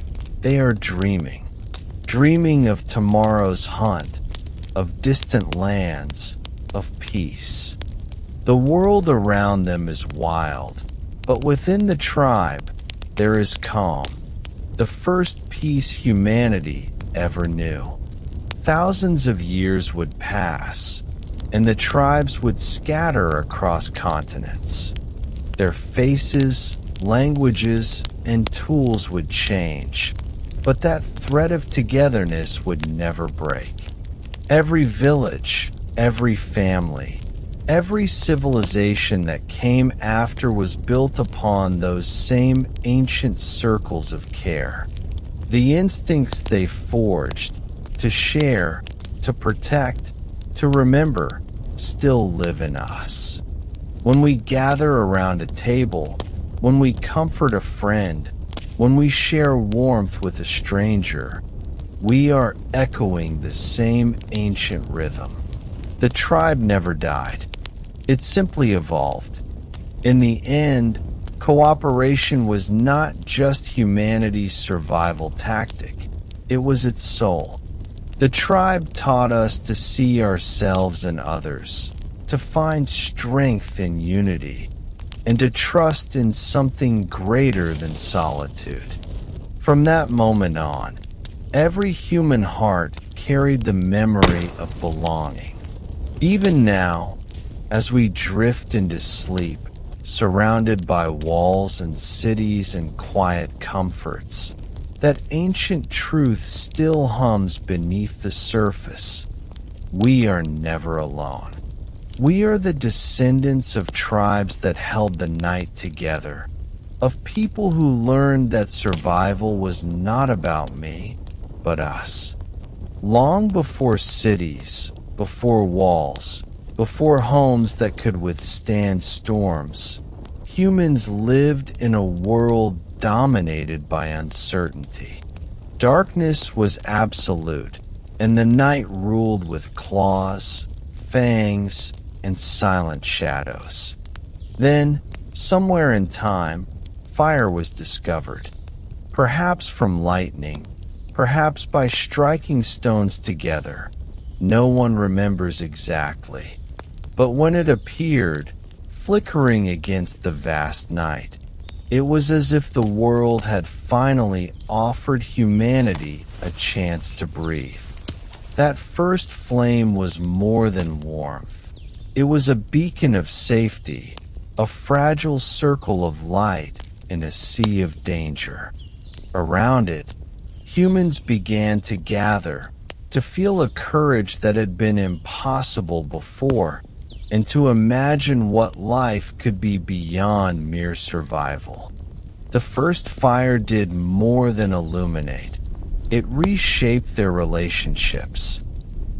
Speaker 1: they are dreaming. Dreaming of tomorrow's hunt, of distant lands, of peace. The world around them is wild, but within the tribe, there is calm, the first peace humanity ever knew. Thousands of years would pass, and the tribes would scatter across continents. Their faces, languages, and tools would change, but that thread of togetherness would never break. Every village, every family, every civilization that came after was built upon those same ancient circles of care. The instincts they forged, to share, to protect, to remember, still live in us. When we gather around a table, when we comfort a friend, when we share warmth with a stranger, we are echoing the same ancient rhythm. The tribe never died. It simply evolved. In the end, cooperation was not just humanity's survival tactic, it was its soul. The tribe taught us to see ourselves in others, to find strength in unity, and to trust in something greater than solitude. From that moment on, every human heart carried the memory of belonging. Even now, as we drift into sleep, surrounded by walls and cities and quiet comforts, that ancient truth still hums beneath the surface. We are never alone. We are the descendants of tribes that held the night together, of people who learned that survival was not about me, but us. Long before cities, before walls, before homes that could withstand storms, humans lived in a world dominated by uncertainty. Darkness was absolute, and the night ruled with claws, fangs, and silent shadows. Then, somewhere in time, fire was discovered. Perhaps from lightning, perhaps by striking stones together. No one remembers exactly. But when it appeared, flickering against the vast night, it was as if the world had finally offered humanity a chance to breathe. That first flame was more than warmth. It was a beacon of safety, a fragile circle of light in a sea of danger. Around it, humans began to gather, to feel a courage that had been impossible before, and to imagine what life could be beyond mere survival. The first fire did more than illuminate. It reshaped their relationships.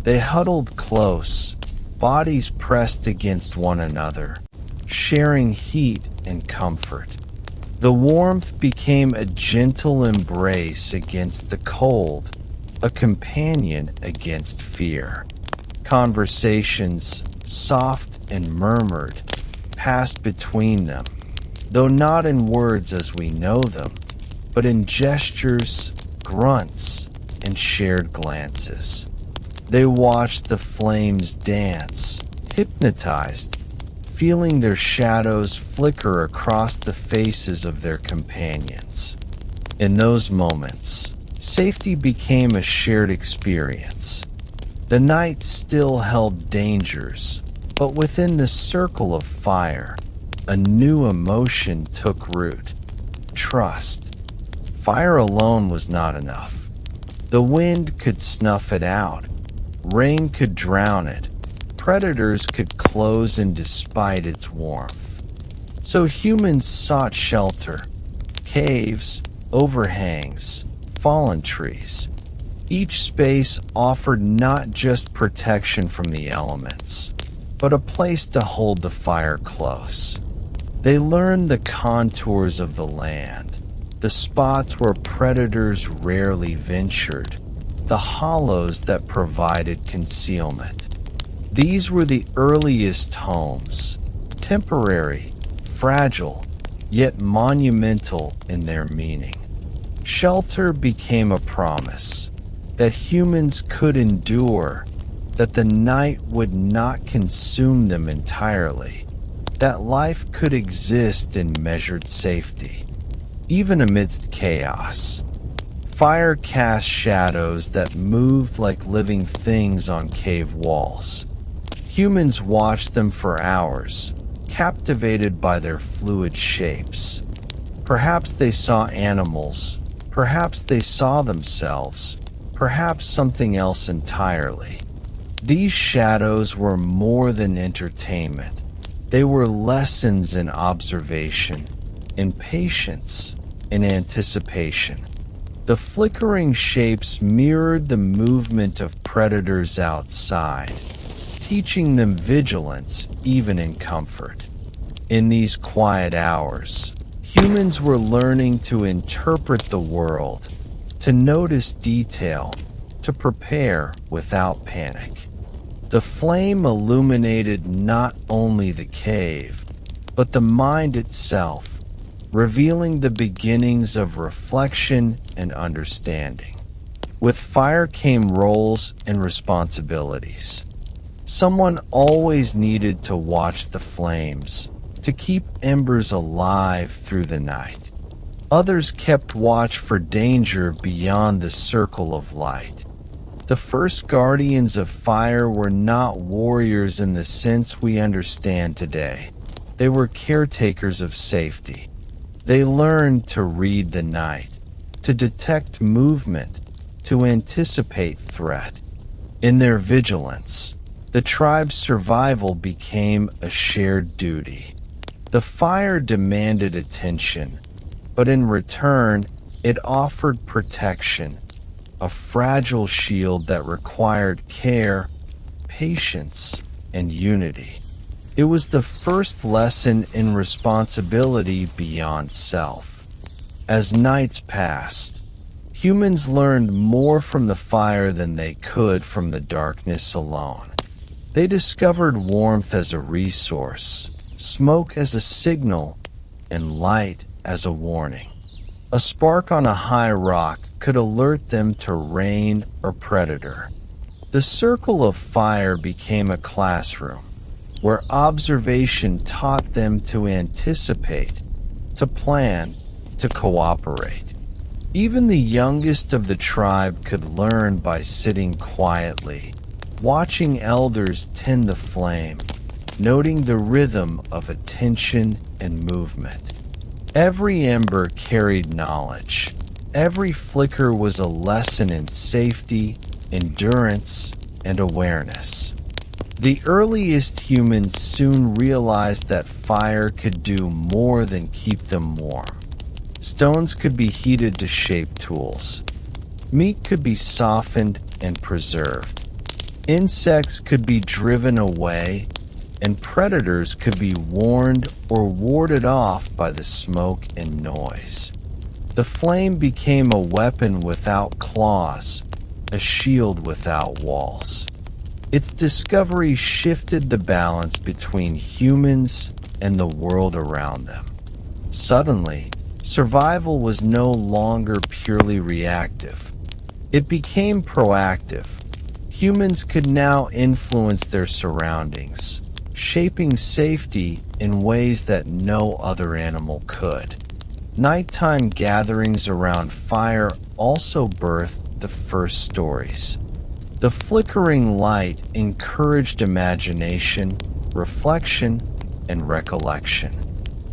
Speaker 1: They huddled close, bodies pressed against one another, sharing heat and comfort. The warmth became a gentle embrace against the cold, a companion against fear. Conversations, soft and murmured, passed between them, though not in words as we know them, but in gestures, grunts, and shared glances. They watched the flames dance, hypnotized, feeling their shadows flicker across the faces of their companions. In those moments, safety became a shared experience. The night still held dangers, but within the circle of fire, a new emotion took root: trust. Fire alone was not enough. The wind could snuff it out, rain could drown it, predators could close in despite its warmth. So humans sought shelter: caves, overhangs, fallen trees. Each space offered not just protection from the elements, but a place to hold the fire close. They learned the contours of the land, the spots where predators rarely ventured, the hollows that provided concealment. These were the earliest homes, temporary, fragile, yet monumental in their meaning. Shelter became a promise that humans could endure, that the night would not consume them entirely. that life could exist in measured safety, even amidst chaos. Fire cast shadows that moved like living things on cave walls. Humans watched them for hours, captivated by their fluid shapes. Perhaps they saw animals, perhaps they saw themselves, perhaps something else entirely. These shadows were more than entertainment. They were lessons in observation, in patience, in anticipation. The flickering shapes mirrored the movement of predators outside, teaching them vigilance even in comfort. In these quiet hours, humans were learning to interpret the world, to notice detail, to prepare without panic. The flame illuminated not only the cave, but the mind itself, revealing the beginnings of reflection and understanding. With fire came roles and responsibilities. Someone always needed to watch the flames, to keep embers alive through the night. Others kept watch for danger beyond the circle of light. The first guardians of fire were not warriors in the sense we understand today. They were caretakers of safety. They learned to read the night, to detect movement, to anticipate threat. In their vigilance, the tribe's survival became a shared duty. The fire demanded attention, but in return, it offered protection, a fragile shield that required care, patience, and unity. It was the first lesson in responsibility beyond self. As nights passed, humans learned more from the fire than they could from the darkness alone. They discovered warmth as a resource, smoke as a signal, and light as a warning. A spark on a high rock could alert them to rain or predator. The circle of fire became a classroom, where observation taught them to anticipate, to plan, to cooperate. Even the youngest of the tribe could learn by sitting quietly, watching elders tend the flame, noting the rhythm of attention and movement. Every ember carried knowledge. Every flicker was a lesson in safety, endurance, and awareness. The earliest humans soon realized that fire could do more than keep them warm. Stones could be heated to shape tools. Meat could be softened and preserved. Insects could be driven away, and predators could be warned or warded off by the smoke and noise. The flame became a weapon without claws, a shield without walls. Its discovery shifted the balance between humans and the world around them. Suddenly, survival was no longer purely reactive. It became proactive. Humans could now influence their surroundings, shaping safety in ways that no other animal could. Nighttime gatherings around fire also birthed the first stories. The flickering light encouraged imagination, reflection, and recollection.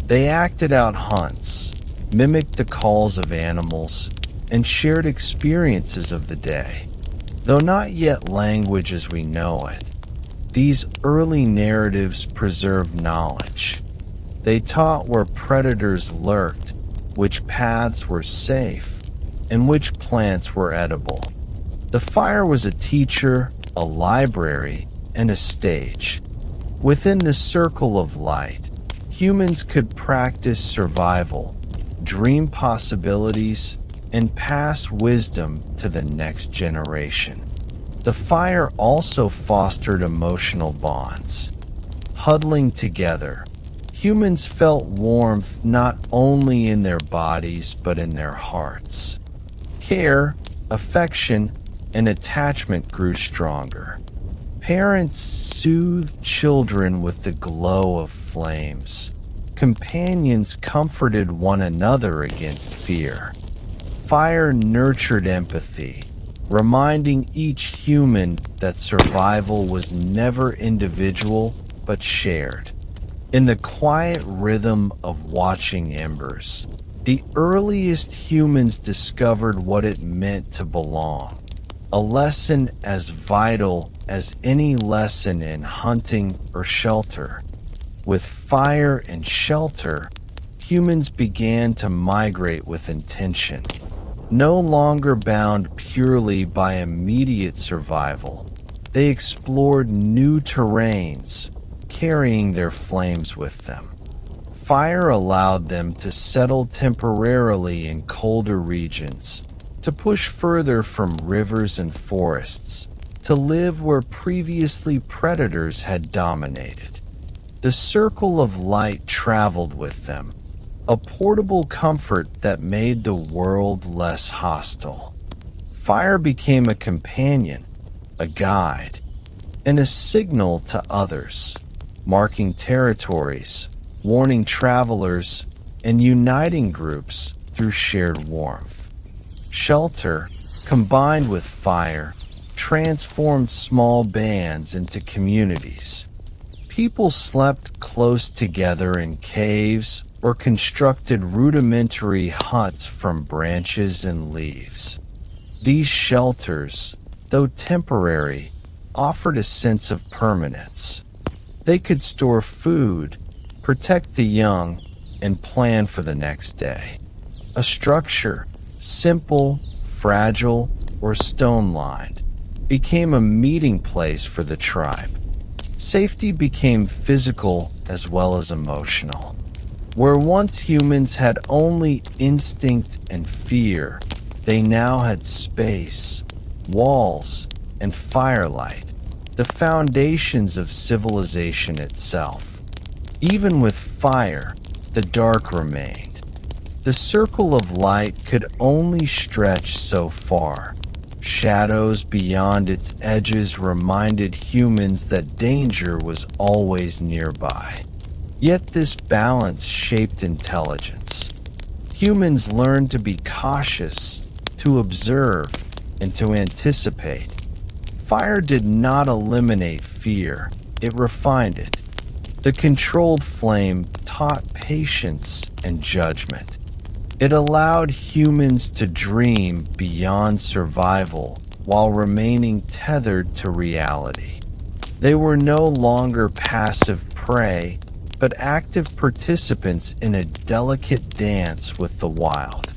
Speaker 1: They acted out hunts, mimicked the calls of animals, and shared experiences of the day. Though not yet language as we know it, these early narratives preserved knowledge. They taught where predators lurked, which paths were safe, and which plants were edible. The fire was a teacher, a library, and a stage. Within the circle of light, humans could practice survival, dream possibilities, and pass wisdom to the next generation. The fire also fostered emotional bonds. Huddling together, humans felt warmth not only in their bodies but in their hearts. Care, affection, and attachment grew stronger. Parents soothed children with the glow of flames. Companions comforted one another against fear. Fire nurtured empathy, reminding each human that survival was never individual but shared. In the quiet rhythm of watching embers, the earliest humans discovered what it meant to belong, a lesson as vital as any lesson in hunting or shelter. With fire and shelter, humans began to migrate with intention, no longer bound purely by immediate survival. They explored new terrains, carrying their flames with them. Fire allowed them to settle temporarily in colder regions, to push further from rivers and forests, to live where previously predators had dominated. The circle of light traveled with them, a portable comfort that made the world less hostile. Fire became a companion, a guide, and a signal to others, marking territories, warning travelers, and uniting groups through shared warmth. Shelter, combined with fire, transformed small bands into communities. People slept close together in caves or constructed rudimentary huts from branches and leaves. These shelters, though temporary, offered a sense of permanence. They could store food, protect the young, and plan for the next day. A structure, simple, fragile, or stone-lined, became a meeting place for the tribe. Safety became physical as well as emotional. Where once humans had only instinct and fear, they now had space, walls, and firelight, the foundations of civilization itself. Even with fire, the dark remained. The circle of light could only stretch so far. Shadows beyond its edges reminded humans that danger was always nearby. Yet this balance shaped intelligence. Humans learned to be cautious, to observe, and to anticipate. Fire did not eliminate fear, it refined it. The controlled flame taught patience and judgment. It allowed humans to dream beyond survival while remaining tethered to reality. They were no longer passive prey, but active participants in a delicate dance with the wild.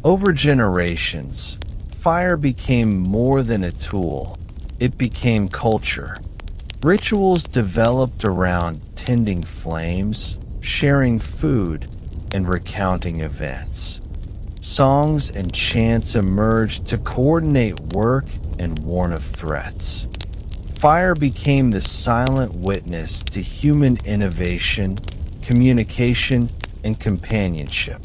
Speaker 1: Over generations, fire became more than a tool. It became culture. Rituals developed around tending flames, sharing food, and recounting events. Songs and chants emerged to coordinate work and warn of threats. Fire became the silent witness to human innovation, communication, and companionship.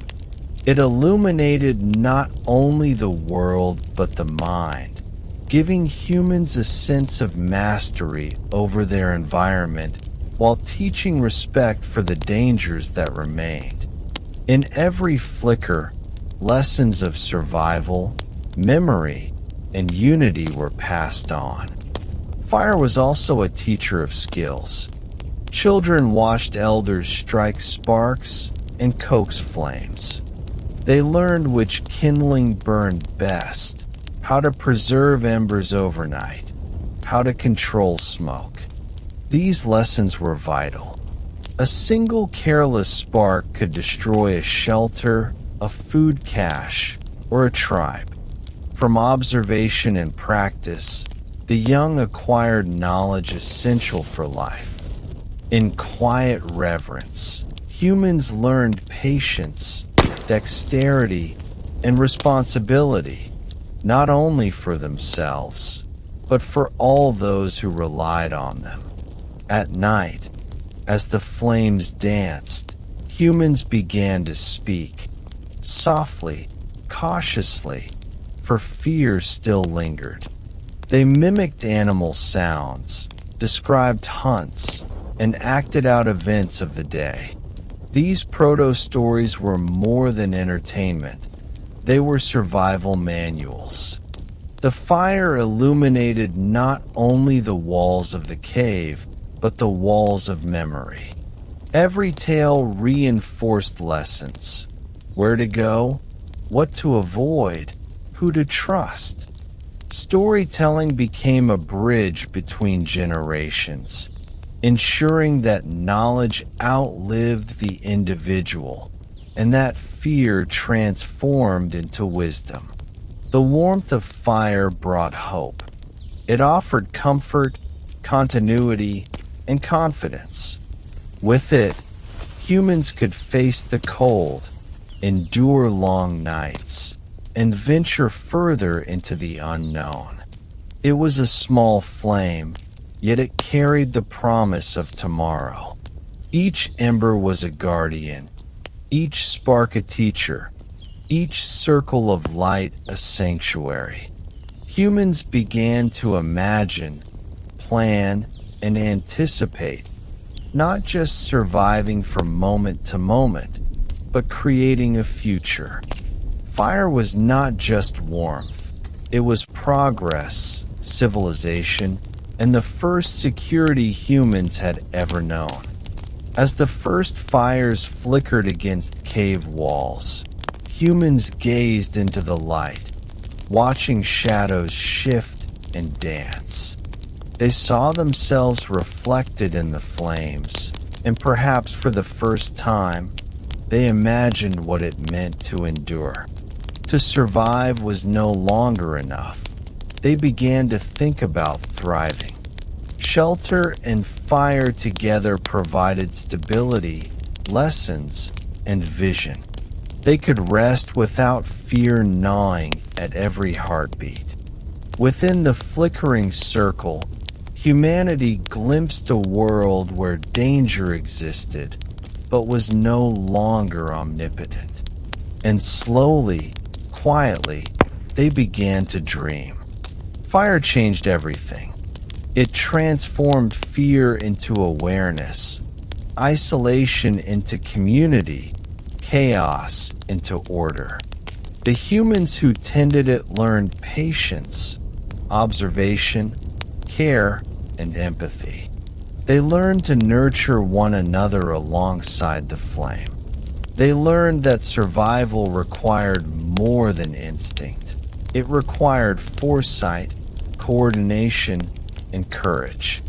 Speaker 1: It illuminated not only the world but the mind, giving humans a sense of mastery over their environment while teaching respect for the dangers that remained. In every flicker, lessons of survival, memory, and unity were passed on. Fire was also a teacher of skills. Children watched elders strike sparks and coax flames. They learned which kindling burned best, how to preserve embers overnight, how to control smoke. These lessons were vital. A single careless spark could destroy a shelter, a food cache, or a tribe. From observation and practice, the young acquired knowledge essential for life. In quiet reverence, humans learned patience, dexterity, and responsibility, not only for themselves, but for all those who relied on them. At night, as the flames danced, humans began to speak, softly, cautiously, for fear still lingered. They mimicked animal sounds, described hunts, and acted out events of the day. These proto-stories were more than entertainment. They were survival manuals. The fire illuminated not only the walls of the cave, but the walls of memory. Every tale reinforced lessons: where to go, what to avoid, who to trust. Storytelling became a bridge between generations, ensuring that knowledge outlived the individual, and that fear transformed into wisdom. The warmth of fire brought hope. It offered comfort, continuity, and confidence. With it, humans could face the cold, endure long nights, and venture further into the unknown. It was a small flame, yet it carried the promise of tomorrow. Each ember was a guardian, each spark a teacher, each circle of light a sanctuary. Humans began to imagine, plan, and anticipate, not just surviving from moment to moment, but creating a future. Fire was not just warmth, it was progress, civilization, and the first security humans had ever known. As the first fires flickered against cave walls, humans gazed into the light, watching shadows shift and dance. They saw themselves reflected in the flames, and perhaps for the first time, they imagined what it meant to endure. To survive was no longer enough. They began to think about thriving. Shelter and fire together provided stability, lessons, and vision. They could rest without fear gnawing at every heartbeat. Within the flickering circle, humanity glimpsed a world where danger existed, but was no longer omnipotent. And slowly, quietly, they began to dream. Fire changed everything. It transformed fear into awareness, isolation into community, chaos into order. The humans who tended it learned patience, observation, care, and empathy. They learned to nurture one another alongside the flame. They learned that survival required more than instinct. It required foresight, coordination, and courage.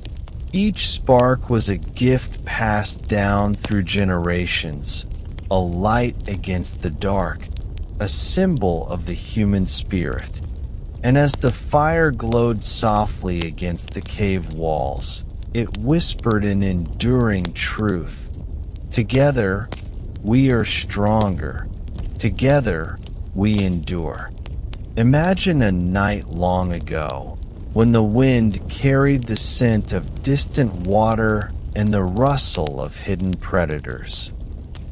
Speaker 1: Each spark was a gift passed down through generations, a light against the dark, a symbol of the human spirit. And as the fire glowed softly against the cave walls, it whispered an enduring truth. Together, we are stronger. Together, we endure. Imagine a night long ago, when the wind carried the scent of distant water and the rustle of hidden predators.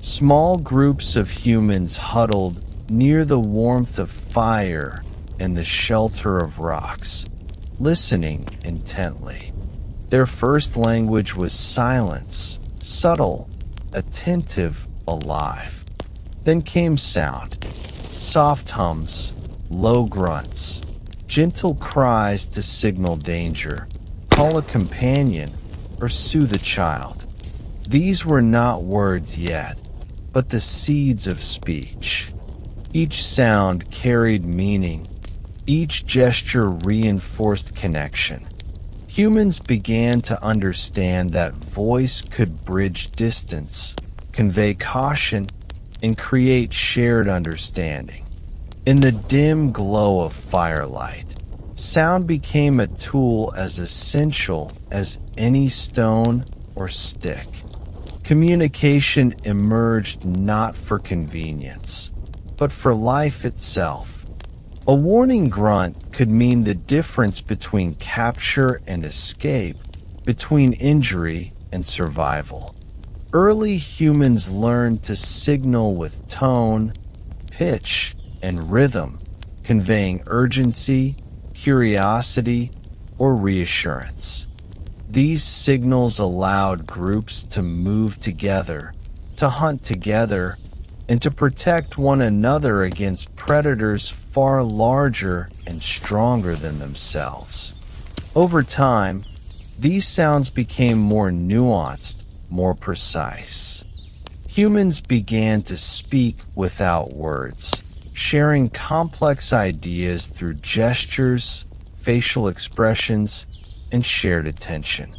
Speaker 1: Small groups of humans huddled near the warmth of fire and the shelter of rocks, listening intently. Their first language was silence, subtle, attentive, alive. Then came sound, soft hums, low grunts, gentle cries to signal danger, call a companion, or soothe a child. These were not words yet, but the seeds of speech. Each sound carried meaning. Each gesture reinforced connection. Humans began to understand that voice could bridge distance, convey caution, and create shared understanding. In the dim glow of firelight, sound became a tool as essential as any stone or stick. Communication emerged not for convenience, but for life itself. A warning grunt could mean the difference between capture and escape, between injury and survival. Early humans learned to signal with tone, pitch, and rhythm, conveying urgency, curiosity, or reassurance. These signals allowed groups to move together, to hunt together, and to protect one another against predators far larger and stronger than themselves. Over time, these sounds became more nuanced, more precise. Humans began to speak without words, sharing complex ideas through gestures, facial expressions, and shared attention.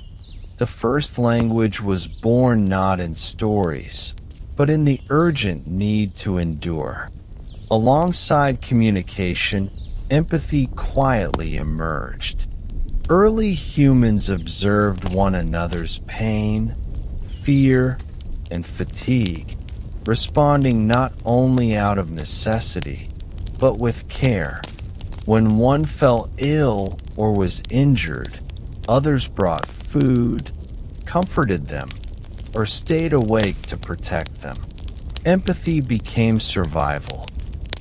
Speaker 1: The first language was born not in stories, but in the urgent need to endure. Alongside communication, empathy quietly emerged. Early humans observed one another's pain, fear, and fatigue, responding not only out of necessity, but with care. When one fell ill or was injured, others brought food, comforted them, or stayed awake to protect them. Empathy became survival.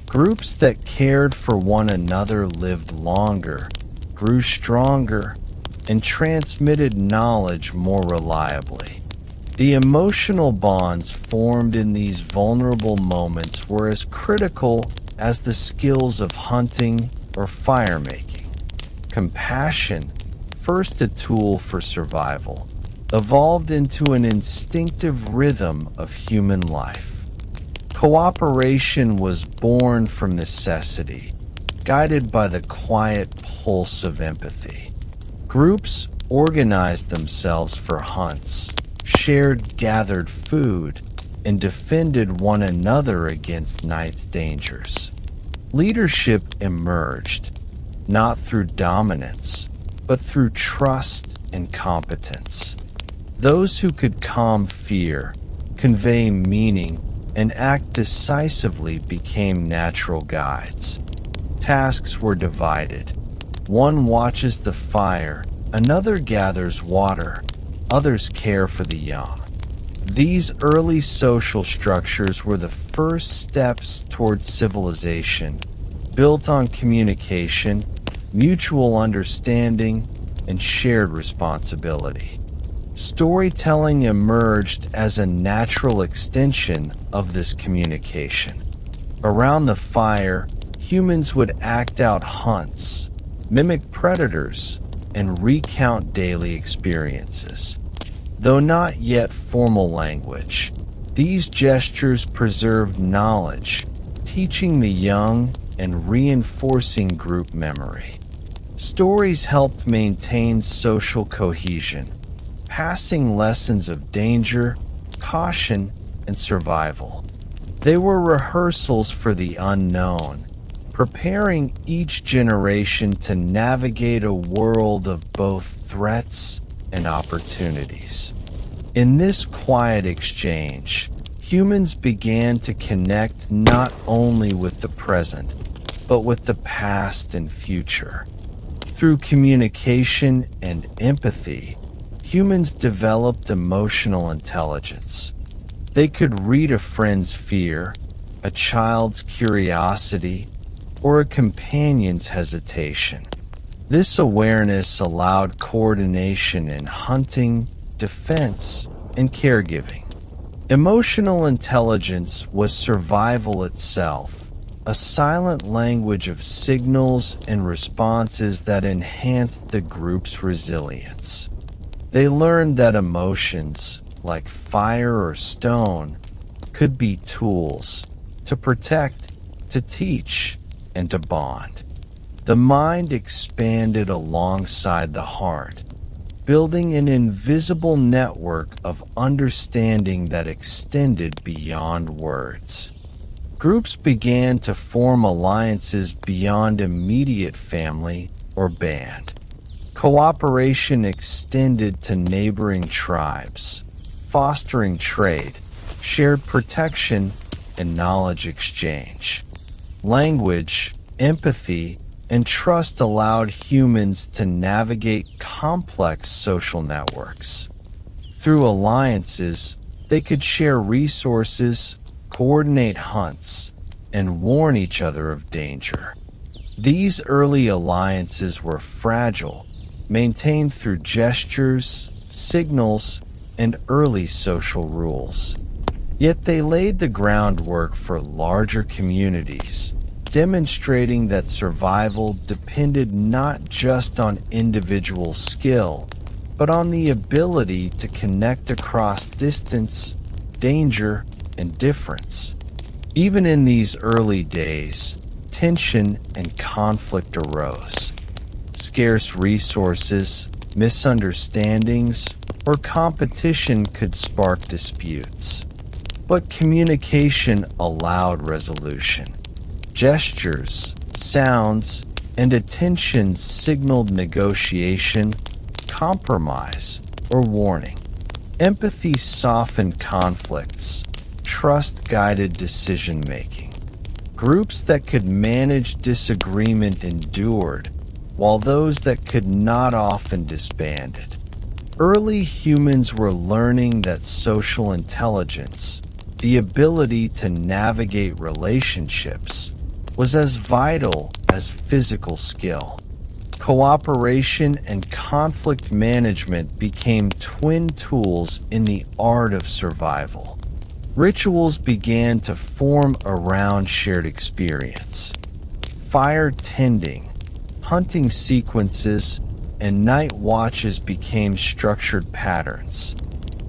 Speaker 1: Groups that cared for one another lived longer, grew stronger, and transmitted knowledge more reliably. The emotional bonds formed in these vulnerable moments were as critical as the skills of hunting or fire-making. Compassion, first a tool for survival, evolved into an instinctive rhythm of human life. Cooperation was born from necessity, guided by the quiet pulse of empathy. Groups organized themselves for hunts, shared gathered food, and defended one another against night's dangers. Leadership emerged, not through dominance, but through trust and competence. Those who could calm fear, convey meaning, and act decisively became natural guides. Tasks were divided. One watches the fire, another gathers water, others care for the young. These early social structures were the first steps towards civilization, built on communication, mutual understanding, and shared responsibility. Storytelling emerged as a natural extension of this communication. Around the fire, humans would act out hunts, mimic predators, and recount daily experiences. Though not yet formal language, these gestures preserved knowledge, teaching the young and reinforcing group memory. Stories helped maintain social cohesion, passing lessons of danger, caution, and survival. They were rehearsals for the unknown, preparing each generation to navigate a world of both threats and opportunities. In this quiet exchange, humans began to connect not only with the present, but with the past and future. Through communication and empathy, humans developed emotional intelligence. They could read a friend's fear, a child's curiosity, or a companion's hesitation. This awareness allowed coordination in hunting, defense, and caregiving. Emotional intelligence was survival itself, a silent language of signals and responses that enhanced the group's resilience. They learned that emotions, like fire or stone, could be tools to protect, to teach, and to bond. The mind expanded alongside the heart, building an invisible network of understanding that extended beyond words. Groups began to form alliances beyond immediate family or band. Cooperation extended to neighboring tribes, fostering trade, shared protection, and knowledge exchange. Language, empathy, and trust allowed humans to navigate complex social networks. Through alliances, they could share resources, coordinate hunts, and warn each other of danger. These early alliances were fragile, maintained through gestures, signals, and early social rules. Yet they laid the groundwork for larger communities, demonstrating that survival depended not just on individual skill, but on the ability to connect across distance, danger, and difference. Even in these early days, tension and conflict arose. Scarce resources, misunderstandings, or competition could spark disputes. But communication allowed resolution. Gestures, sounds, and attention signaled negotiation, compromise, or warning. Empathy softened conflicts. Trust guided decision-making. Groups that could manage disagreement endured, while those that could not often disbanded. Early humans were learning that social intelligence, the ability to navigate relationships, was as vital as physical skill. Cooperation and conflict management became twin tools in the art of survival. Rituals began to form around shared experience. Fire tending, hunting sequences, and night watches became structured patterns.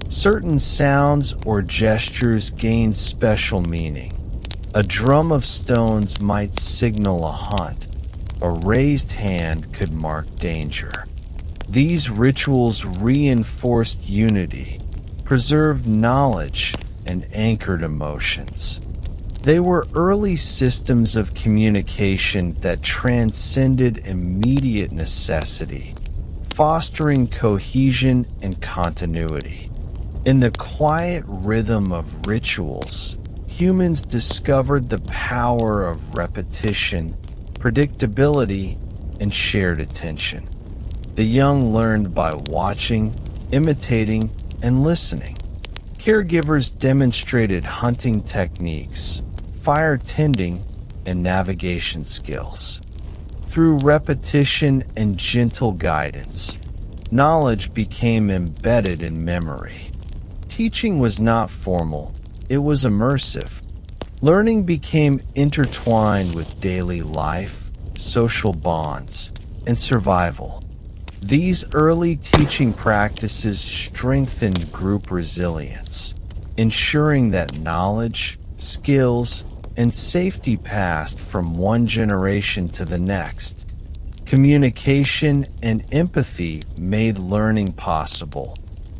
Speaker 1: Certain sounds or gestures gained special meaning. A drum of stones might signal a hunt. A raised hand could mark danger. These rituals reinforced unity, preserved knowledge, and anchored emotions. They were early systems of communication that transcended immediate necessity, fostering cohesion and continuity. In the quiet rhythm of rituals, humans discovered the power of repetition, predictability, and shared attention. The young learned by watching, imitating, and listening. Caregivers demonstrated hunting techniques, fire tending, and navigation skills. Through repetition and gentle guidance, knowledge became embedded in memory. Teaching was not formal, it was immersive. Learning became intertwined with daily life, social bonds, and survival. These early teaching practices strengthened group resilience, ensuring that knowledge, skills, and safety passed from one generation to the next. Communication and empathy made learning possible.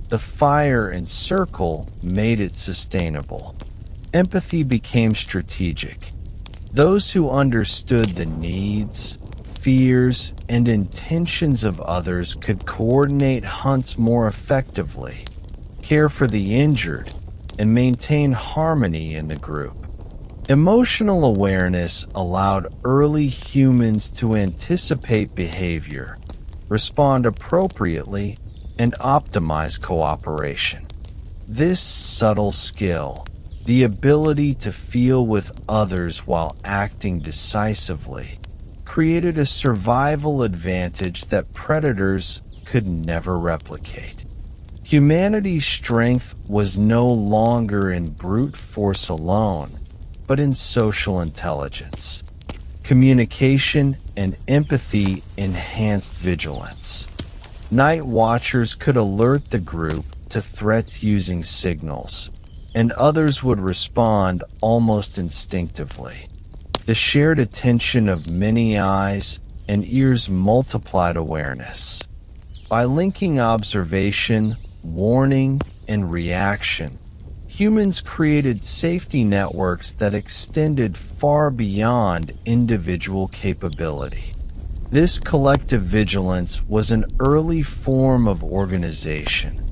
Speaker 1: The fire and circle made it sustainable. Empathy became strategic. Those who understood the needs, fears, and intentions of others could coordinate hunts more effectively, care for the injured, and maintain harmony in the group. Emotional awareness allowed early humans to anticipate behavior, respond appropriately, and optimize cooperation. This subtle skill, the ability to feel with others while acting decisively, created a survival advantage that predators could never replicate. Humanity's strength was no longer in brute force alone, but in social intelligence. Communication and empathy enhanced vigilance. Night watchers could alert the group to threats using signals, and others would respond almost instinctively. The shared attention of many eyes and ears multiplied awareness. By linking observation, warning, and reaction, humans created safety networks that extended far beyond individual capability. This collective vigilance was an early form of organization,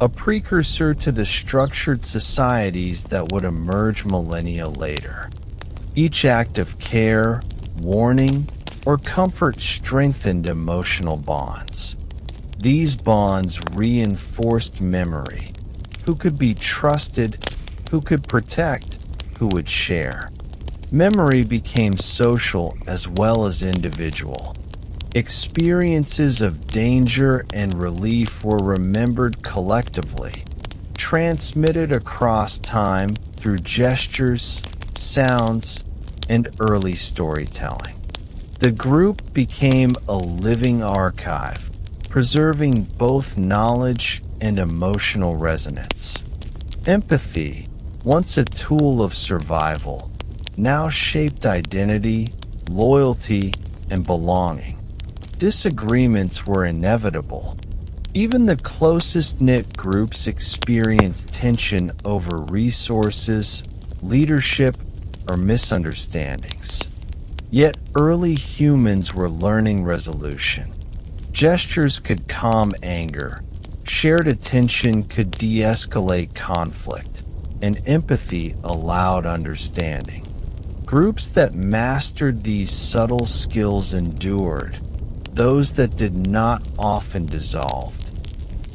Speaker 1: a precursor to the structured societies that would emerge millennia later. Each act of care, warning, or comfort strengthened emotional bonds. These bonds reinforced memory. Who could be trusted, who could protect, who would share. Memory became social as well as individual. Experiences of danger and relief were remembered collectively, transmitted across time through gestures, sounds, and early storytelling. The group became a living archive, preserving both knowledge and emotional resonance. Empathy, once a tool of survival, now shaped identity, loyalty, and belonging. Disagreements were inevitable. Even the closest knit groups experienced tension over resources, leadership, or misunderstandings. Yet early humans were learning resolution. Gestures could calm anger, shared attention could de-escalate conflict, and empathy allowed understanding. Groups that mastered these subtle skills endured. Those that did not often dissolved.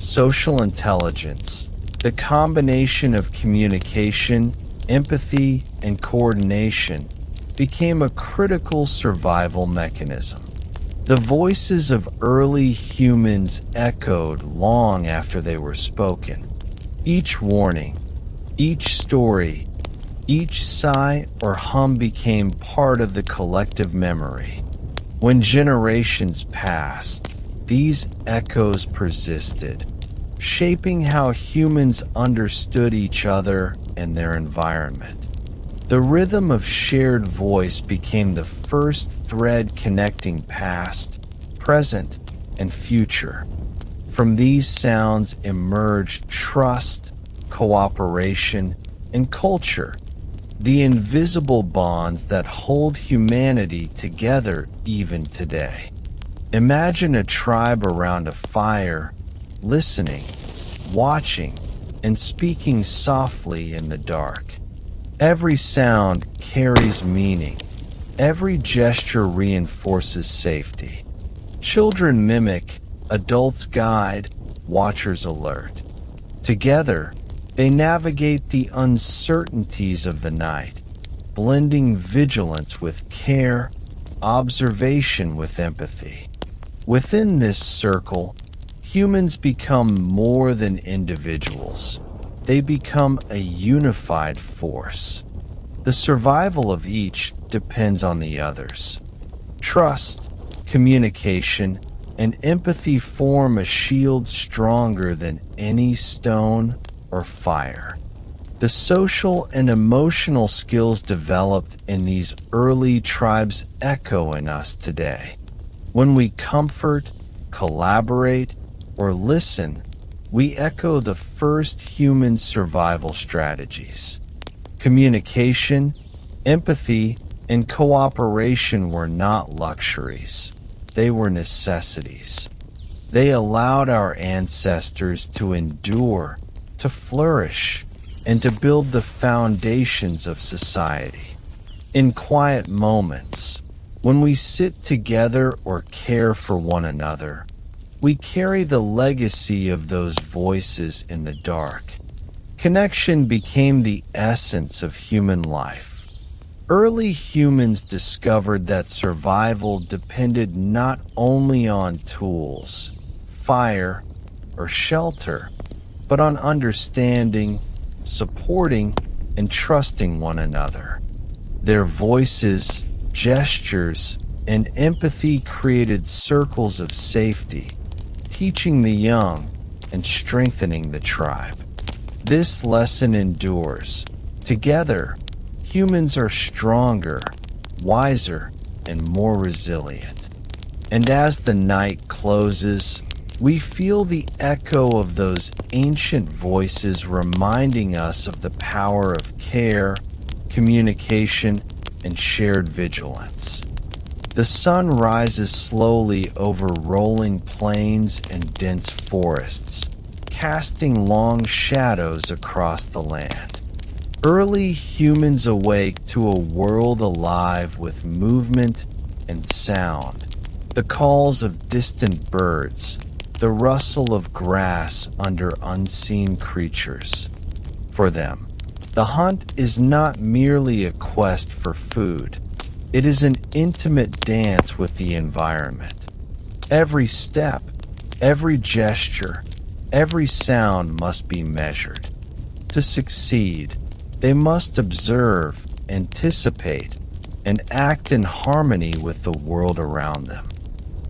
Speaker 1: Social intelligence, the combination of communication, empathy, and coordination, became a critical survival mechanism. The voices of early humans echoed long after they were spoken. Each warning, each story, each sigh or hum became part of the collective memory. When generations passed, these echoes persisted, shaping how humans understood each other and their environment. The rhythm of shared voice became the first thread connecting past, present, and future. From these sounds emerged trust, cooperation, and culture, the invisible bonds that hold humanity together even today. Imagine a tribe around a fire, listening, watching, and speaking softly in the dark. Every sound carries meaning. Every gesture reinforces safety. Children mimic, adults guide, watchers alert. Together, they navigate the uncertainties of the night, blending vigilance with care, observation with empathy. Within this circle, humans become more than individuals. They become a unified force. The survival of each depends on the others. Trust, communication, and empathy form a shield stronger than any stone or fire. The social and emotional skills developed in these early tribes echo in us today. When we comfort, collaborate, or listen, we echo the first human survival strategies. Communication, empathy, and cooperation were not luxuries. They were necessities. They allowed our ancestors to endure, to flourish, and to build the foundations of society. In quiet moments, when we sit together or care for one another, we carry the legacy of those voices in the dark. Connection became the essence of human life. Early humans discovered that survival depended not only on tools, fire, or shelter, but on understanding, supporting, and trusting one another. Their voices, gestures, and empathy created circles of safety, teaching the young and strengthening the tribe. This lesson endures. Together, humans are stronger, wiser, and more resilient. And as the night closes, we feel the echo of those ancient voices reminding us of the power of care, communication, and shared vigilance. The sun rises slowly over rolling plains and dense forests, casting long shadows across the land. Early humans awake to a world alive with movement and sound, the calls of distant birds, the rustle of grass under unseen creatures. For them, the hunt is not merely a quest for food. It is an intimate dance with the environment. Every step, every gesture, every sound must be measured. To succeed, they must observe, anticipate, and act in harmony with the world around them.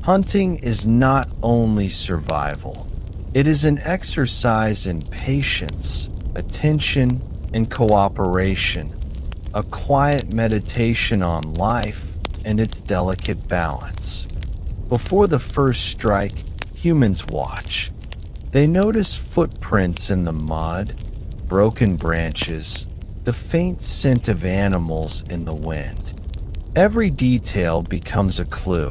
Speaker 1: Hunting is not only survival, it is an exercise in patience, attention, and cooperation, a quiet meditation on life and its delicate balance. Before the first strike, humans watch. They notice footprints in the mud, broken branches, the faint scent of animals in the wind. Every detail becomes a clue.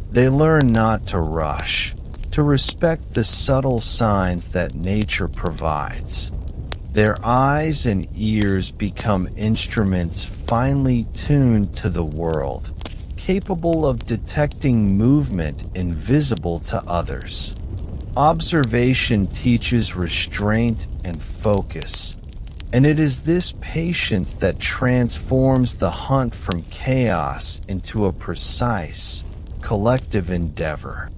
Speaker 1: They learn not to rush, to respect the subtle signs that nature provides. Their eyes and ears become instruments finely tuned to the world, capable of detecting movement invisible to others. Observation teaches restraint and focus, and it is this patience that transforms the hunt from chaos into a precise, collective endeavor.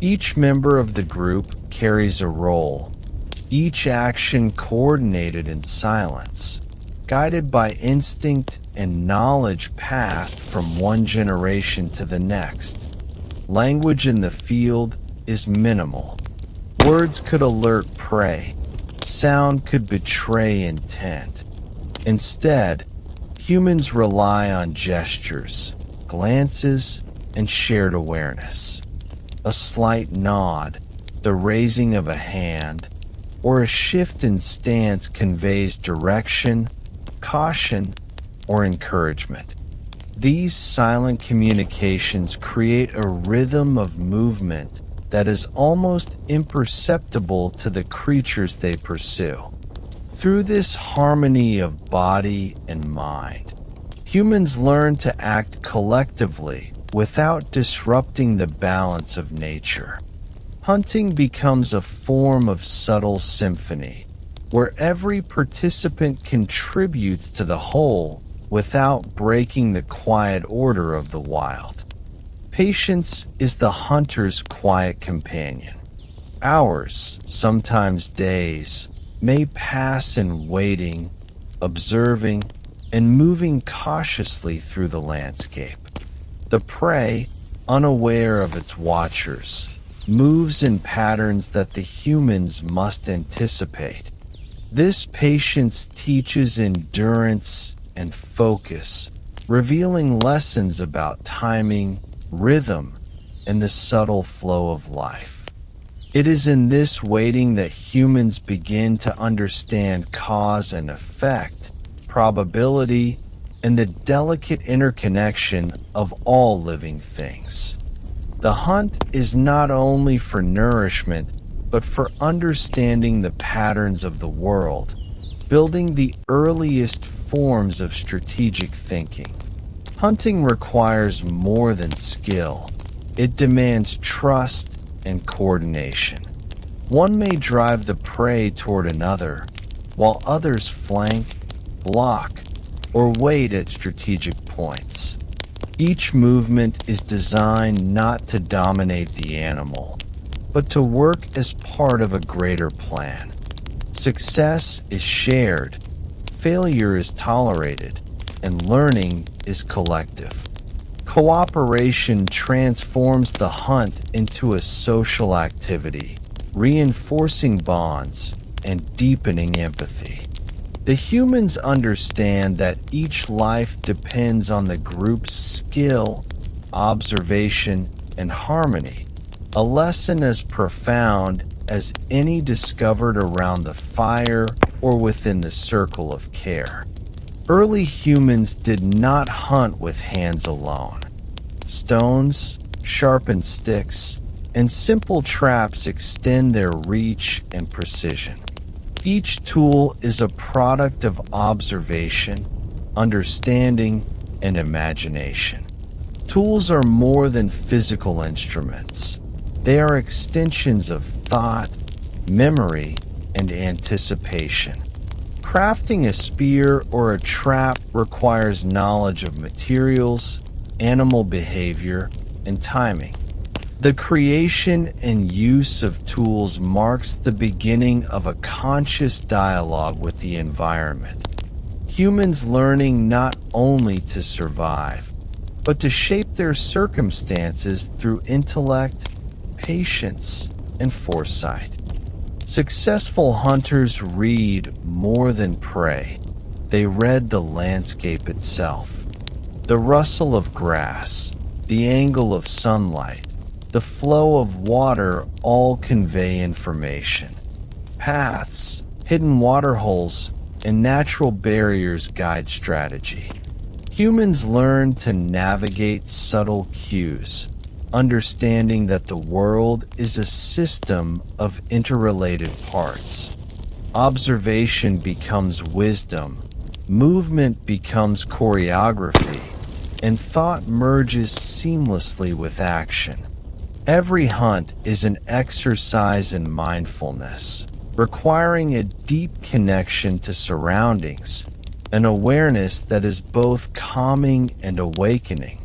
Speaker 1: Each member of the group carries a role, each action coordinated in silence, guided by instinct and knowledge passed from one generation to the next. Language in the field is minimal. Words could alert prey. Sound could betray intent. Instead, humans rely on gestures, glances, and shared awareness. A slight nod, the raising of a hand, or a shift in stance conveys direction, caution, or encouragement. These silent communications create a rhythm of movement that is almost imperceptible to the creatures they pursue. Through this harmony of body and mind, humans learn to act collectively without disrupting the balance of nature. Hunting becomes a form of subtle symphony, where every participant contributes to the whole without breaking the quiet order of the wild. Patience is the hunter's quiet companion. Hours, sometimes days, may pass in waiting, observing, and moving cautiously through the landscape. The prey, unaware of its watchers, moves in patterns that the humans must anticipate. This patience teaches endurance and focus, revealing lessons about timing, rhythm, and the subtle flow of life. It is in this waiting that humans begin to understand cause and effect, probability, and the delicate interconnection of all living things. The hunt is not only for nourishment, but for understanding the patterns of the world, building the earliest forms of strategic thinking. Hunting requires more than skill. It demands trust and coordination. One may drive the prey toward another, while others flank, block, or wait at strategic points. Each movement is designed not to dominate the animal, but to work as part of a greater plan. Success is shared, failure is tolerated, and learning is collective. Cooperation transforms the hunt into a social activity, reinforcing bonds and deepening empathy. The humans understand that each life depends on the group's skill, observation, and harmony, a lesson as profound as any discovered around the fire or within the circle of care. Early humans did not hunt with hands alone. Stones, sharpened sticks, and simple traps extend their reach and precision. Each tool is a product of observation, understanding, and imagination. Tools are more than physical instruments. They are extensions of thought, memory, and anticipation. Crafting a spear or a trap requires knowledge of materials, animal behavior, and timing. The creation and use of tools marks the beginning of a conscious dialogue with the environment. Humans learning not only to survive, but to shape their circumstances through intellect, patience, and foresight. Successful hunters read more than prey. They read the landscape itself. The rustle of grass, the angle of sunlight, the flow of water all convey information. Paths, hidden waterholes, and natural barriers guide strategy. Humans learn to navigate subtle cues, understanding that the world is a system of interrelated parts. Observation becomes wisdom, movement becomes choreography, and thought merges seamlessly with action. Every hunt is an exercise in mindfulness, requiring a deep connection to surroundings, an awareness that is both calming and awakening,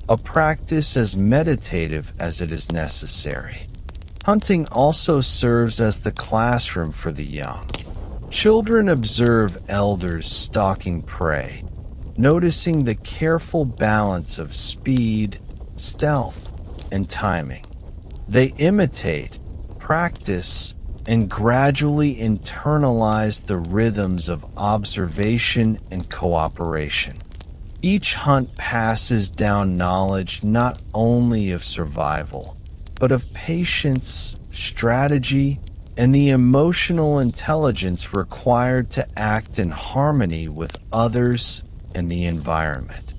Speaker 1: a practice as meditative as it is necessary. Hunting also serves as the classroom for the young. Children observe elders stalking prey, noticing the careful balance of speed, stealth, and timing. They imitate, practice, and gradually internalize the rhythms of observation and cooperation. Each hunt passes down knowledge not only of survival, but of patience, strategy, and the emotional intelligence required to act in harmony with others and the environment.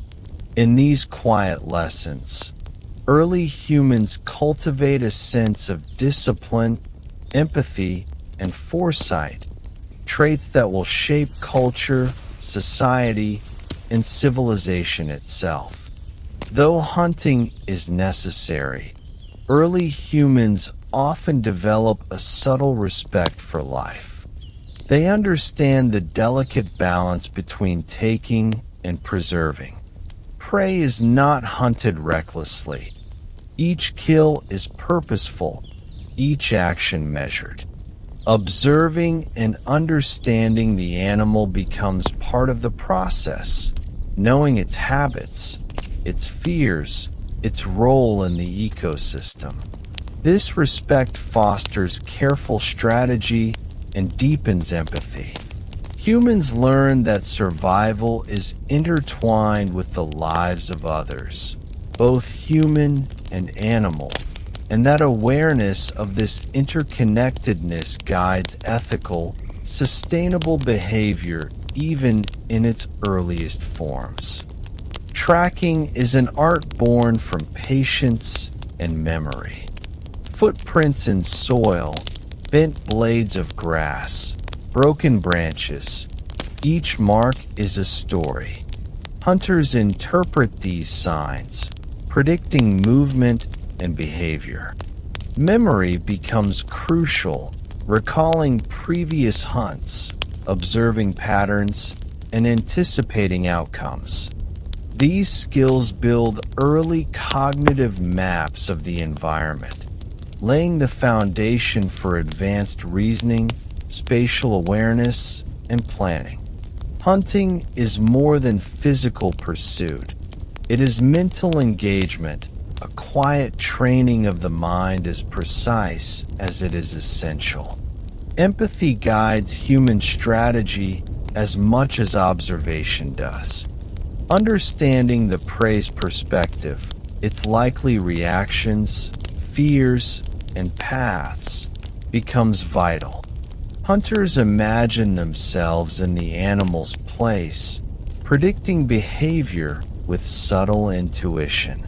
Speaker 1: In these quiet lessons, early humans cultivate a sense of discipline, empathy, and foresight, traits that will shape culture, society, and civilization itself. Though hunting is necessary, early humans often develop a subtle respect for life. They understand the delicate balance between taking and preserving. Prey is not hunted recklessly. Each kill is purposeful, each action measured. Observing and understanding the animal becomes part of the process, knowing its habits, its fears, its role in the ecosystem. This respect fosters careful strategy and deepens empathy. Humans learn that survival is intertwined with the lives of others, both human and animal, and that awareness of this interconnectedness guides ethical, sustainable behavior even in its earliest forms. Tracking is an art born from patience and memory. Footprints in soil, bent blades of grass, broken branches, each mark is a story. Hunters interpret these signs, predicting movement and behavior. Memory becomes crucial, recalling previous hunts, observing patterns, and anticipating outcomes. These skills build early cognitive maps of the environment, laying the foundation for advanced reasoning, spatial awareness, and planning. Hunting is more than physical pursuit. It is mental engagement, a quiet training of the mind as precise as it is essential. Empathy guides human strategy as much as observation does. Understanding the prey's perspective, its likely reactions, fears, and paths becomes vital. Hunters imagine themselves in the animal's place, predicting behavior with subtle intuition.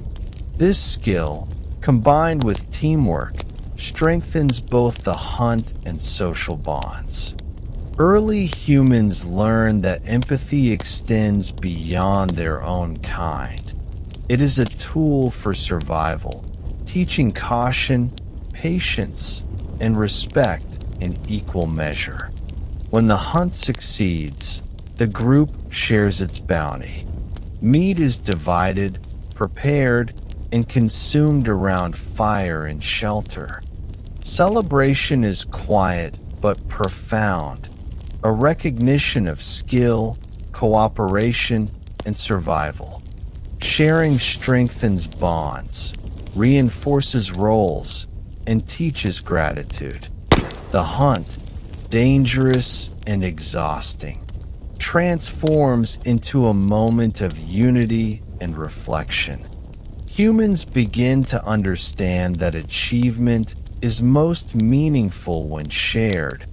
Speaker 1: This skill, combined with teamwork, strengthens both the hunt and social bonds. Early humans learn that empathy extends beyond their own kind. It is a tool for survival, teaching caution, patience, and respect in equal measure. When the hunt succeeds, the group shares its bounty. Meat is divided, prepared, and consumed around fire and shelter. Celebration is quiet but profound, a recognition of skill, cooperation, and survival. Sharing strengthens bonds, reinforces roles, and teaches gratitude. The hunt, dangerous and exhausting, transforms into a moment of unity and reflection. Humans begin to understand that achievement is most meaningful when shared,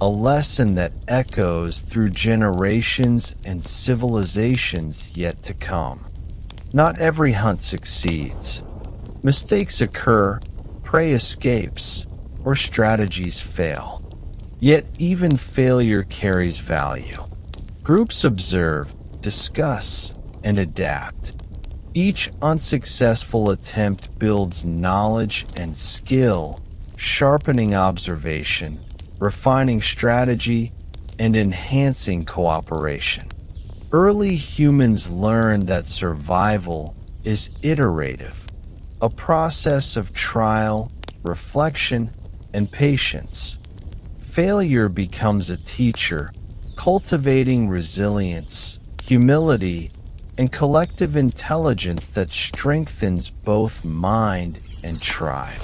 Speaker 1: a lesson that echoes through generations and civilizations yet to come. Not every hunt succeeds. Mistakes occur, prey escapes, or strategies fail. Yet even failure carries value. Groups observe, discuss, and adapt. Each unsuccessful attempt builds knowledge and skill, sharpening observation, refining strategy, and enhancing cooperation. Early humans learned that survival is iterative, a process of trial, reflection, and patience. Failure becomes a teacher, cultivating resilience, humility, and collective intelligence that strengthens both mind and tribe.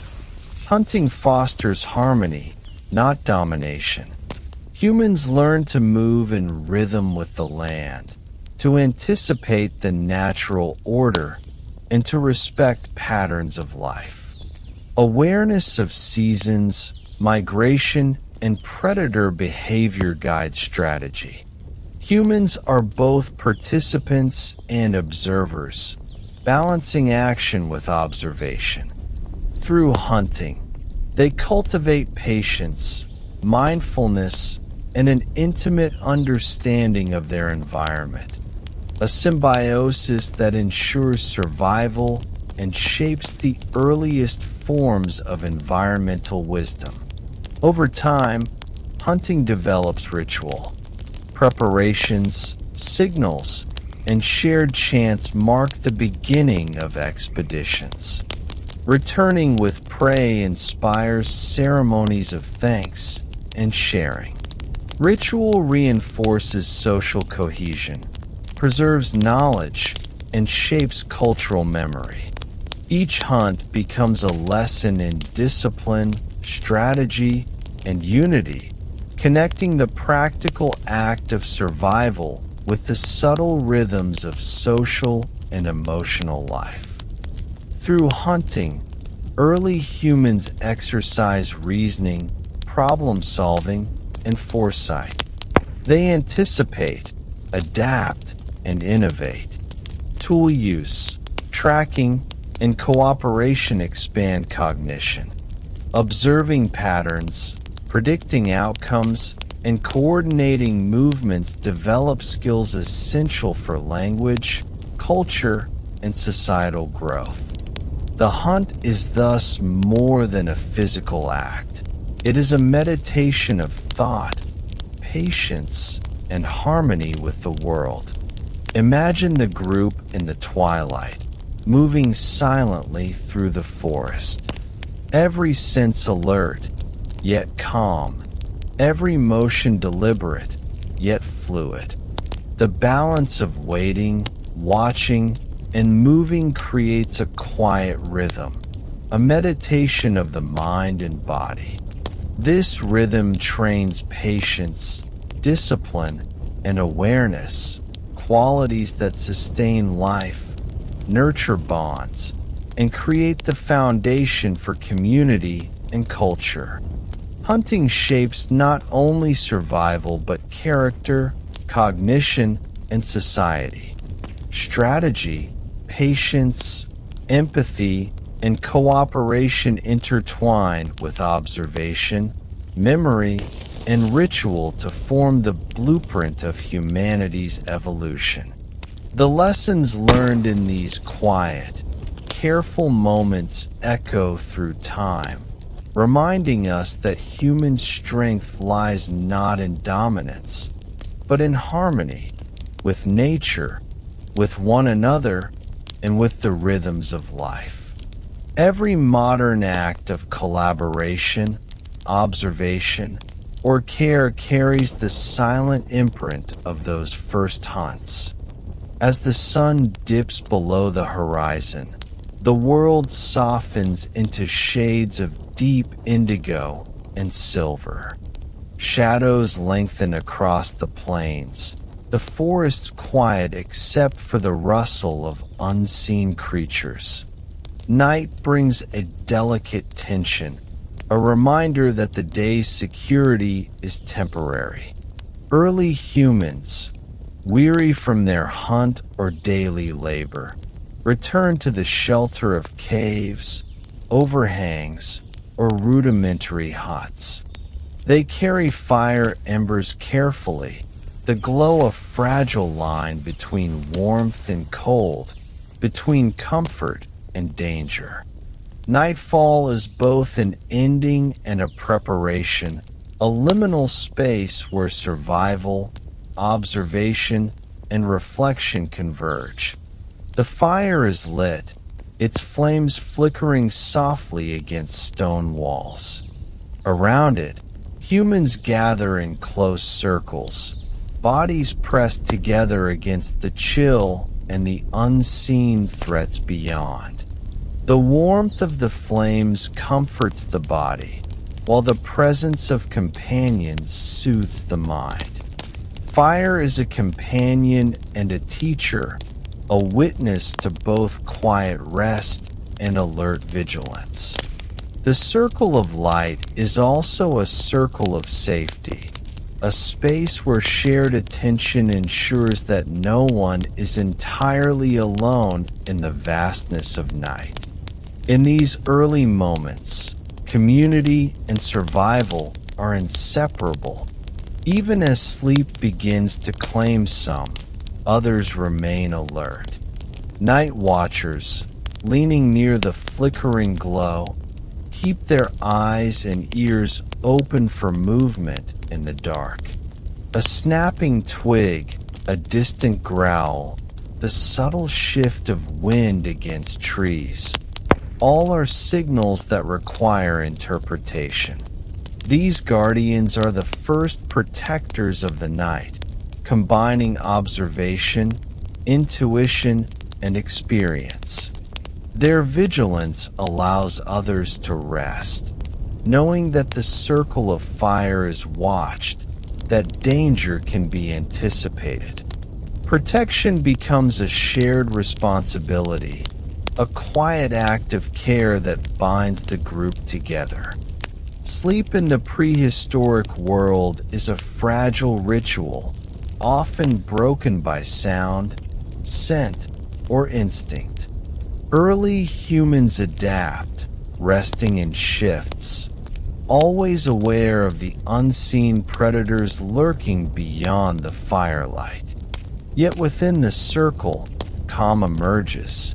Speaker 1: Hunting fosters harmony, not domination. Humans learn to move in rhythm with the land, to anticipate the natural order, and to respect patterns of life. Awareness of seasons, migration, and predator behavior guide strategy. Humans are both participants and observers, balancing action with observation. Through hunting, they cultivate patience, mindfulness, and an intimate understanding of their environment, a symbiosis that ensures survival and shapes the earliest forms of environmental wisdom. Over time, hunting develops ritual. Preparations, signals, and shared chants mark the beginning of expeditions. Returning with prey inspires ceremonies of thanks and sharing. Ritual reinforces social cohesion, preserves knowledge, and shapes cultural memory. Each hunt becomes a lesson in discipline, strategy, and unity, connecting the practical act of survival with the subtle rhythms of social and emotional life. Through hunting, early humans exercise reasoning, problem-solving, and foresight. They anticipate, adapt, and innovate. Tool use, tracking, and cooperation expand cognition. Observing patterns, predicting outcomes, and coordinating movements develop skills essential for language, culture, and societal growth. The hunt is thus more than a physical act. It is a meditation of thought, patience, and harmony with the world. Imagine the group in the twilight, moving silently through the forest. Every sense alert, yet calm. Every motion deliberate, yet fluid. The balance of waiting, watching, and moving creates a quiet rhythm, a meditation of the mind and body. This rhythm trains patience, discipline, and awareness, qualities that sustain life, nurture bonds, and create the foundation for community and culture. Hunting shapes not only survival but character, cognition, and society. Strategy, patience, empathy, and cooperation intertwine with observation, memory, and ritual to form the blueprint of humanity's evolution. The lessons learned in these quiet, careful moments echo through time, reminding us that human strength lies not in dominance, but in harmony with nature, with one another, and with the rhythms of life. Every modern act of collaboration, observation, or care carries the silent imprint of those first hunts. As the sun dips below the horizon, the world softens into shades of deep indigo and silver. Shadows lengthen across the plains, the forests quiet except for the rustle of unseen creatures. Night brings a delicate tension, a reminder that the day's security is temporary. Early humans, weary from their hunt or daily labor, return to the shelter of caves, overhangs, or rudimentary huts. They carry fire embers carefully, the glow a fragile line between warmth and cold, between comfort and danger. Nightfall is both an ending and a preparation, a liminal space where survival, observation, and reflection converge. The fire is lit, its flames flickering softly against stone walls. Around it, humans gather in close circles, bodies pressed together against the chill and the unseen threats beyond. The warmth of the flames comforts the body, while the presence of companions soothes the mind. Fire is a companion and a teacher, a witness to both quiet rest and alert vigilance. The circle of light is also a circle of safety, a space where shared attention ensures that no one is entirely alone in the vastness of night. In these early moments, community and survival are inseparable. Even as sleep begins to claim some, others remain alert. Night watchers, leaning near the flickering glow, keep their eyes and ears open for movement in the dark. A snapping twig, a distant growl, the subtle shift of wind against trees, all are signals that require interpretation. These guardians are the first protectors of the night, combining observation, intuition, and experience. Their vigilance allows others to rest, knowing that the circle of fire is watched, that danger can be anticipated. Protection becomes a shared responsibility, a quiet act of care that binds the group together. Sleep in the prehistoric world is a fragile ritual, often broken by sound, scent, or instinct. Early humans adapt, resting in shifts, always aware of the unseen predators lurking beyond the firelight. Yet within the circle, calm emerges.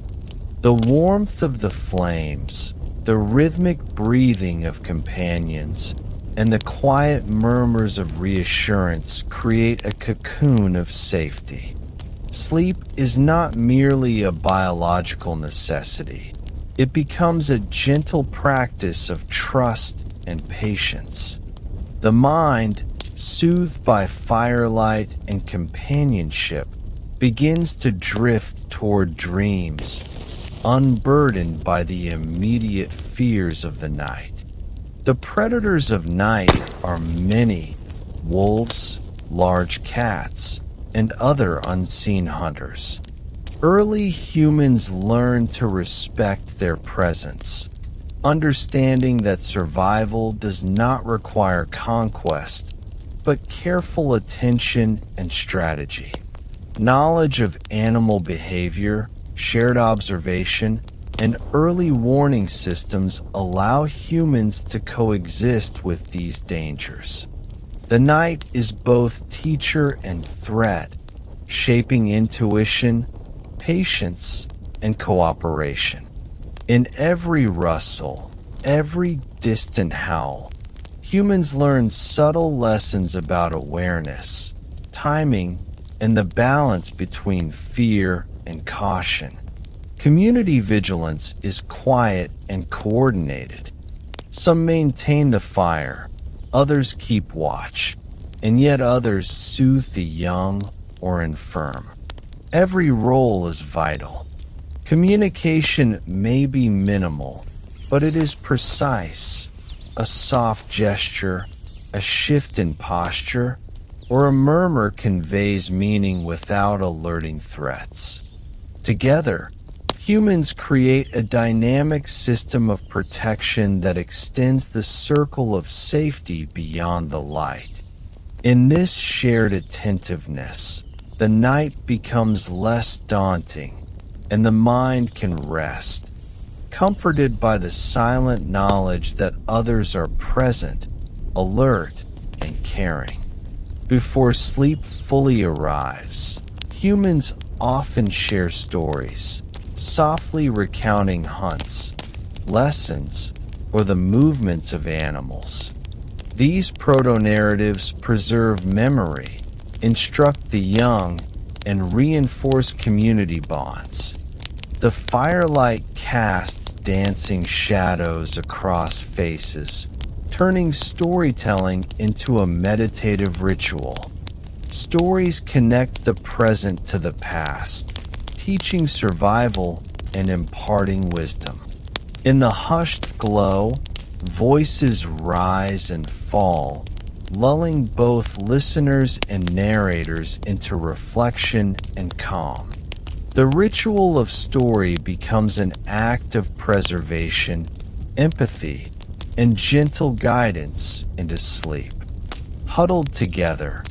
Speaker 1: The warmth of the flames, the rhythmic breathing of companions, and the quiet murmurs of reassurance create a cocoon of safety. Sleep is not merely a biological necessity. It becomes a gentle practice of trust and patience. The mind, soothed by firelight and companionship, begins to drift toward dreams, unburdened by the immediate fears of the night. The predators of night are many: wolves, large cats, and other unseen hunters. Early humans learn to respect their presence, understanding that survival does not require conquest, but careful attention and strategy. Knowledge of animal behavior, shared observation, and early warning systems allow humans to coexist with these dangers. The night is both teacher and threat, shaping intuition, patience, and cooperation. In every rustle, every distant howl, humans learn subtle lessons about awareness, timing, and the balance between fear and caution. Community vigilance is quiet and coordinated. Some maintain the fire, others keep watch, and yet others soothe the young or infirm. Every role is vital. Communication may be minimal, but it is precise. A soft gesture, a shift in posture, or a murmur conveys meaning without alerting threats. Together, humans create a dynamic system of protection that extends the circle of safety beyond the light. In this shared attentiveness, the night becomes less daunting, and the mind can rest, comforted by the silent knowledge that others are present, alert, and caring. Before sleep fully arrives, humans often share stories, softly recounting hunts, lessons, or the movements of animals. These proto-narratives preserve memory, instruct the young, and reinforce community bonds. The firelight casts dancing shadows across faces, turning storytelling into a meditative ritual. Stories connect the present to the past, teaching survival and imparting wisdom. In the hushed glow, voices rise and fall, lulling both listeners and narrators into reflection and calm. The ritual of story becomes an act of preservation, empathy, and gentle guidance into sleep. Huddled together,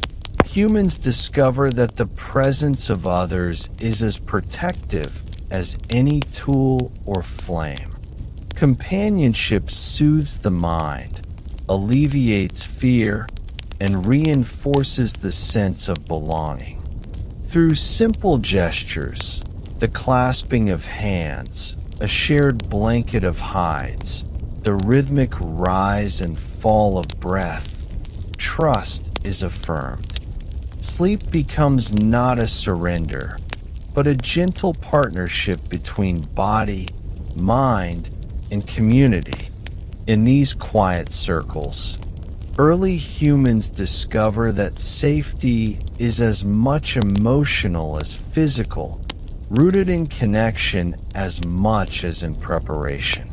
Speaker 1: humans discover that the presence of others is as protective as any tool or flame. Companionship soothes the mind, alleviates fear, and reinforces the sense of belonging. Through simple gestures, the clasping of hands, a shared blanket of hides, the rhythmic rise and fall of breath, trust is affirmed. Sleep becomes not a surrender, but a gentle partnership between body, mind, and community. In these quiet circles, early humans discover that safety is as much emotional as physical, rooted in connection as much as in preparation.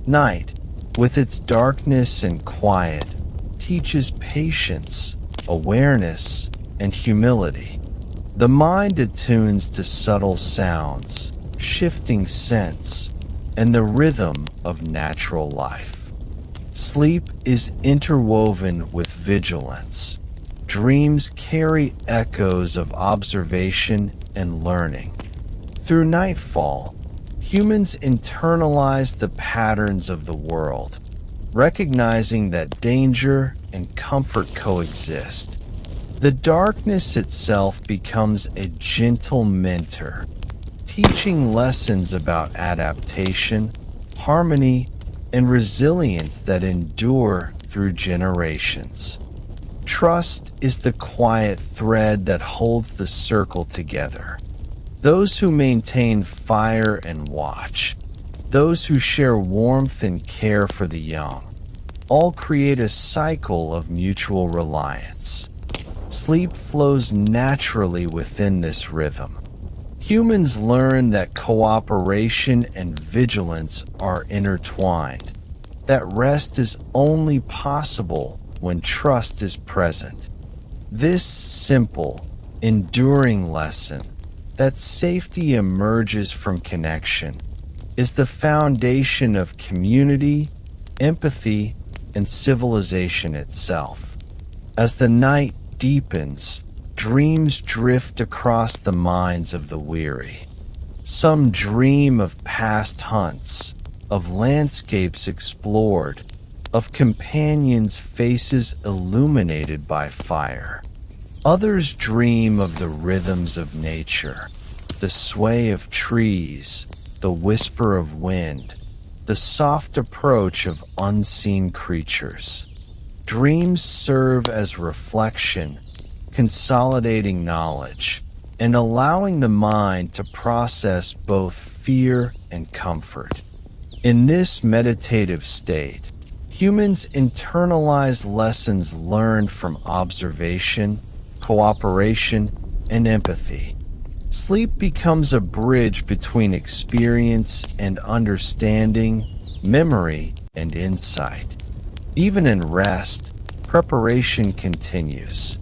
Speaker 1: Night, with its darkness and quiet, teaches patience, awareness, and humility. The mind attunes to subtle sounds, shifting scents, and the rhythm of natural life. Sleep is interwoven with vigilance. Dreams carry echoes of observation and learning. Through nightfall, humans internalize the patterns of the world, recognizing that danger and comfort coexist. The darkness itself becomes a gentle mentor, teaching lessons about adaptation, harmony, and resilience that endure through generations. Trust is the quiet thread that holds the circle together. Those who maintain fire and watch, those who share warmth and care for the young, all create a cycle of mutual reliance. Sleep flows naturally within this rhythm. Humans learn that cooperation and vigilance are intertwined, that rest is only possible when trust is present. This simple, enduring lesson, that safety emerges from connection, is the foundation of community, empathy, and civilization itself. As the night deepens, dreams drift across the minds of the weary. Some dream of past hunts, of landscapes explored, of companions' faces illuminated by fire. Others dream of the rhythms of nature, the sway of trees, the whisper of wind, the soft approach of unseen creatures. Dreams serve as reflection, consolidating knowledge, and allowing the mind to process both fear and comfort. In this meditative state, humans internalize lessons learned from observation, cooperation, and empathy. Sleep becomes a bridge between experience and understanding, memory and insight. Even in rest, preparation continues.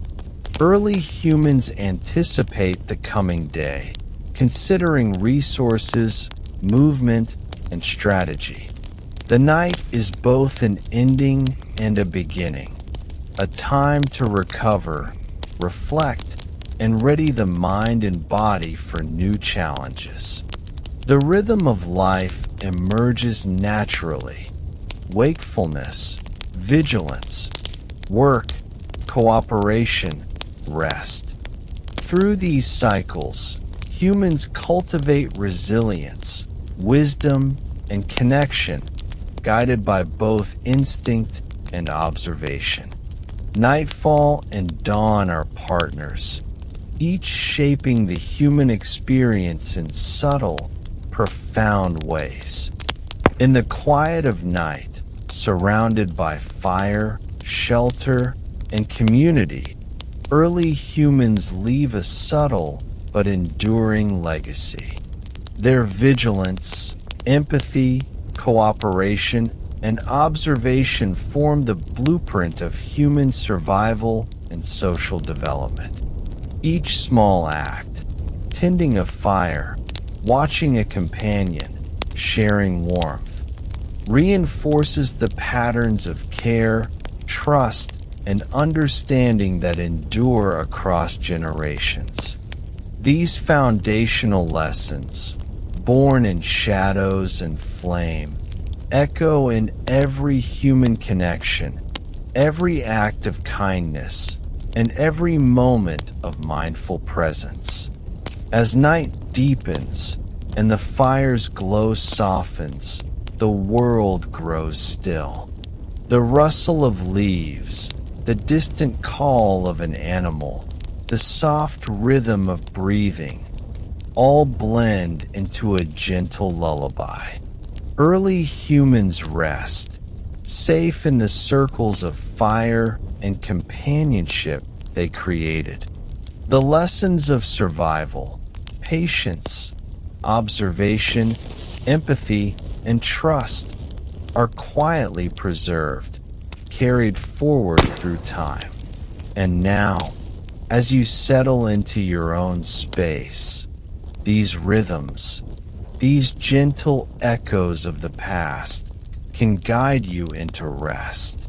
Speaker 1: Early humans anticipate the coming day, considering resources, movement, and strategy. The night is both an ending and a beginning, a time to recover, reflect, and ready the mind and body for new challenges. The rhythm of life emerges naturally: wakefulness, vigilance, work, cooperation, rest. Through these cycles, humans cultivate resilience, wisdom, and connection, guided by both instinct and observation. Nightfall and dawn are partners, each shaping the human experience in subtle, profound ways. In the quiet of night, surrounded by fire, shelter, and community, early humans leave a subtle but enduring legacy. Their vigilance, empathy, cooperation, and observation form the blueprint of human survival and social development. Each small act, tending a fire, watching a companion, sharing warmth, reinforces the patterns of care, trust, and understanding that endure across generations. These foundational lessons, born in shadows and flame, echo in every human connection, every act of kindness, and every moment of mindful presence. As night deepens and the fire's glow softens, the world grows still. The rustle of leaves, the distant call of an animal, the soft rhythm of breathing, all blend into a gentle lullaby. Early humans rest, safe in the circles of fire and companionship they created. The lessons of survival, patience, observation, empathy, and trust are quietly preserved, carried forward through time. And now, as you settle into your own space, these rhythms, these gentle echoes of the past, can guide you into rest.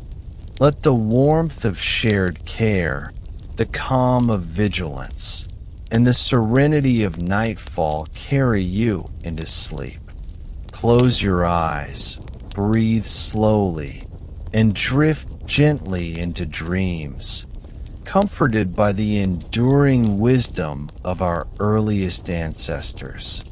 Speaker 1: Let the warmth of shared care, the calm of vigilance, and the serenity of nightfall carry you into sleep. Close your eyes, breathe slowly, and drift gently into dreams, comforted by the enduring wisdom of our earliest ancestors.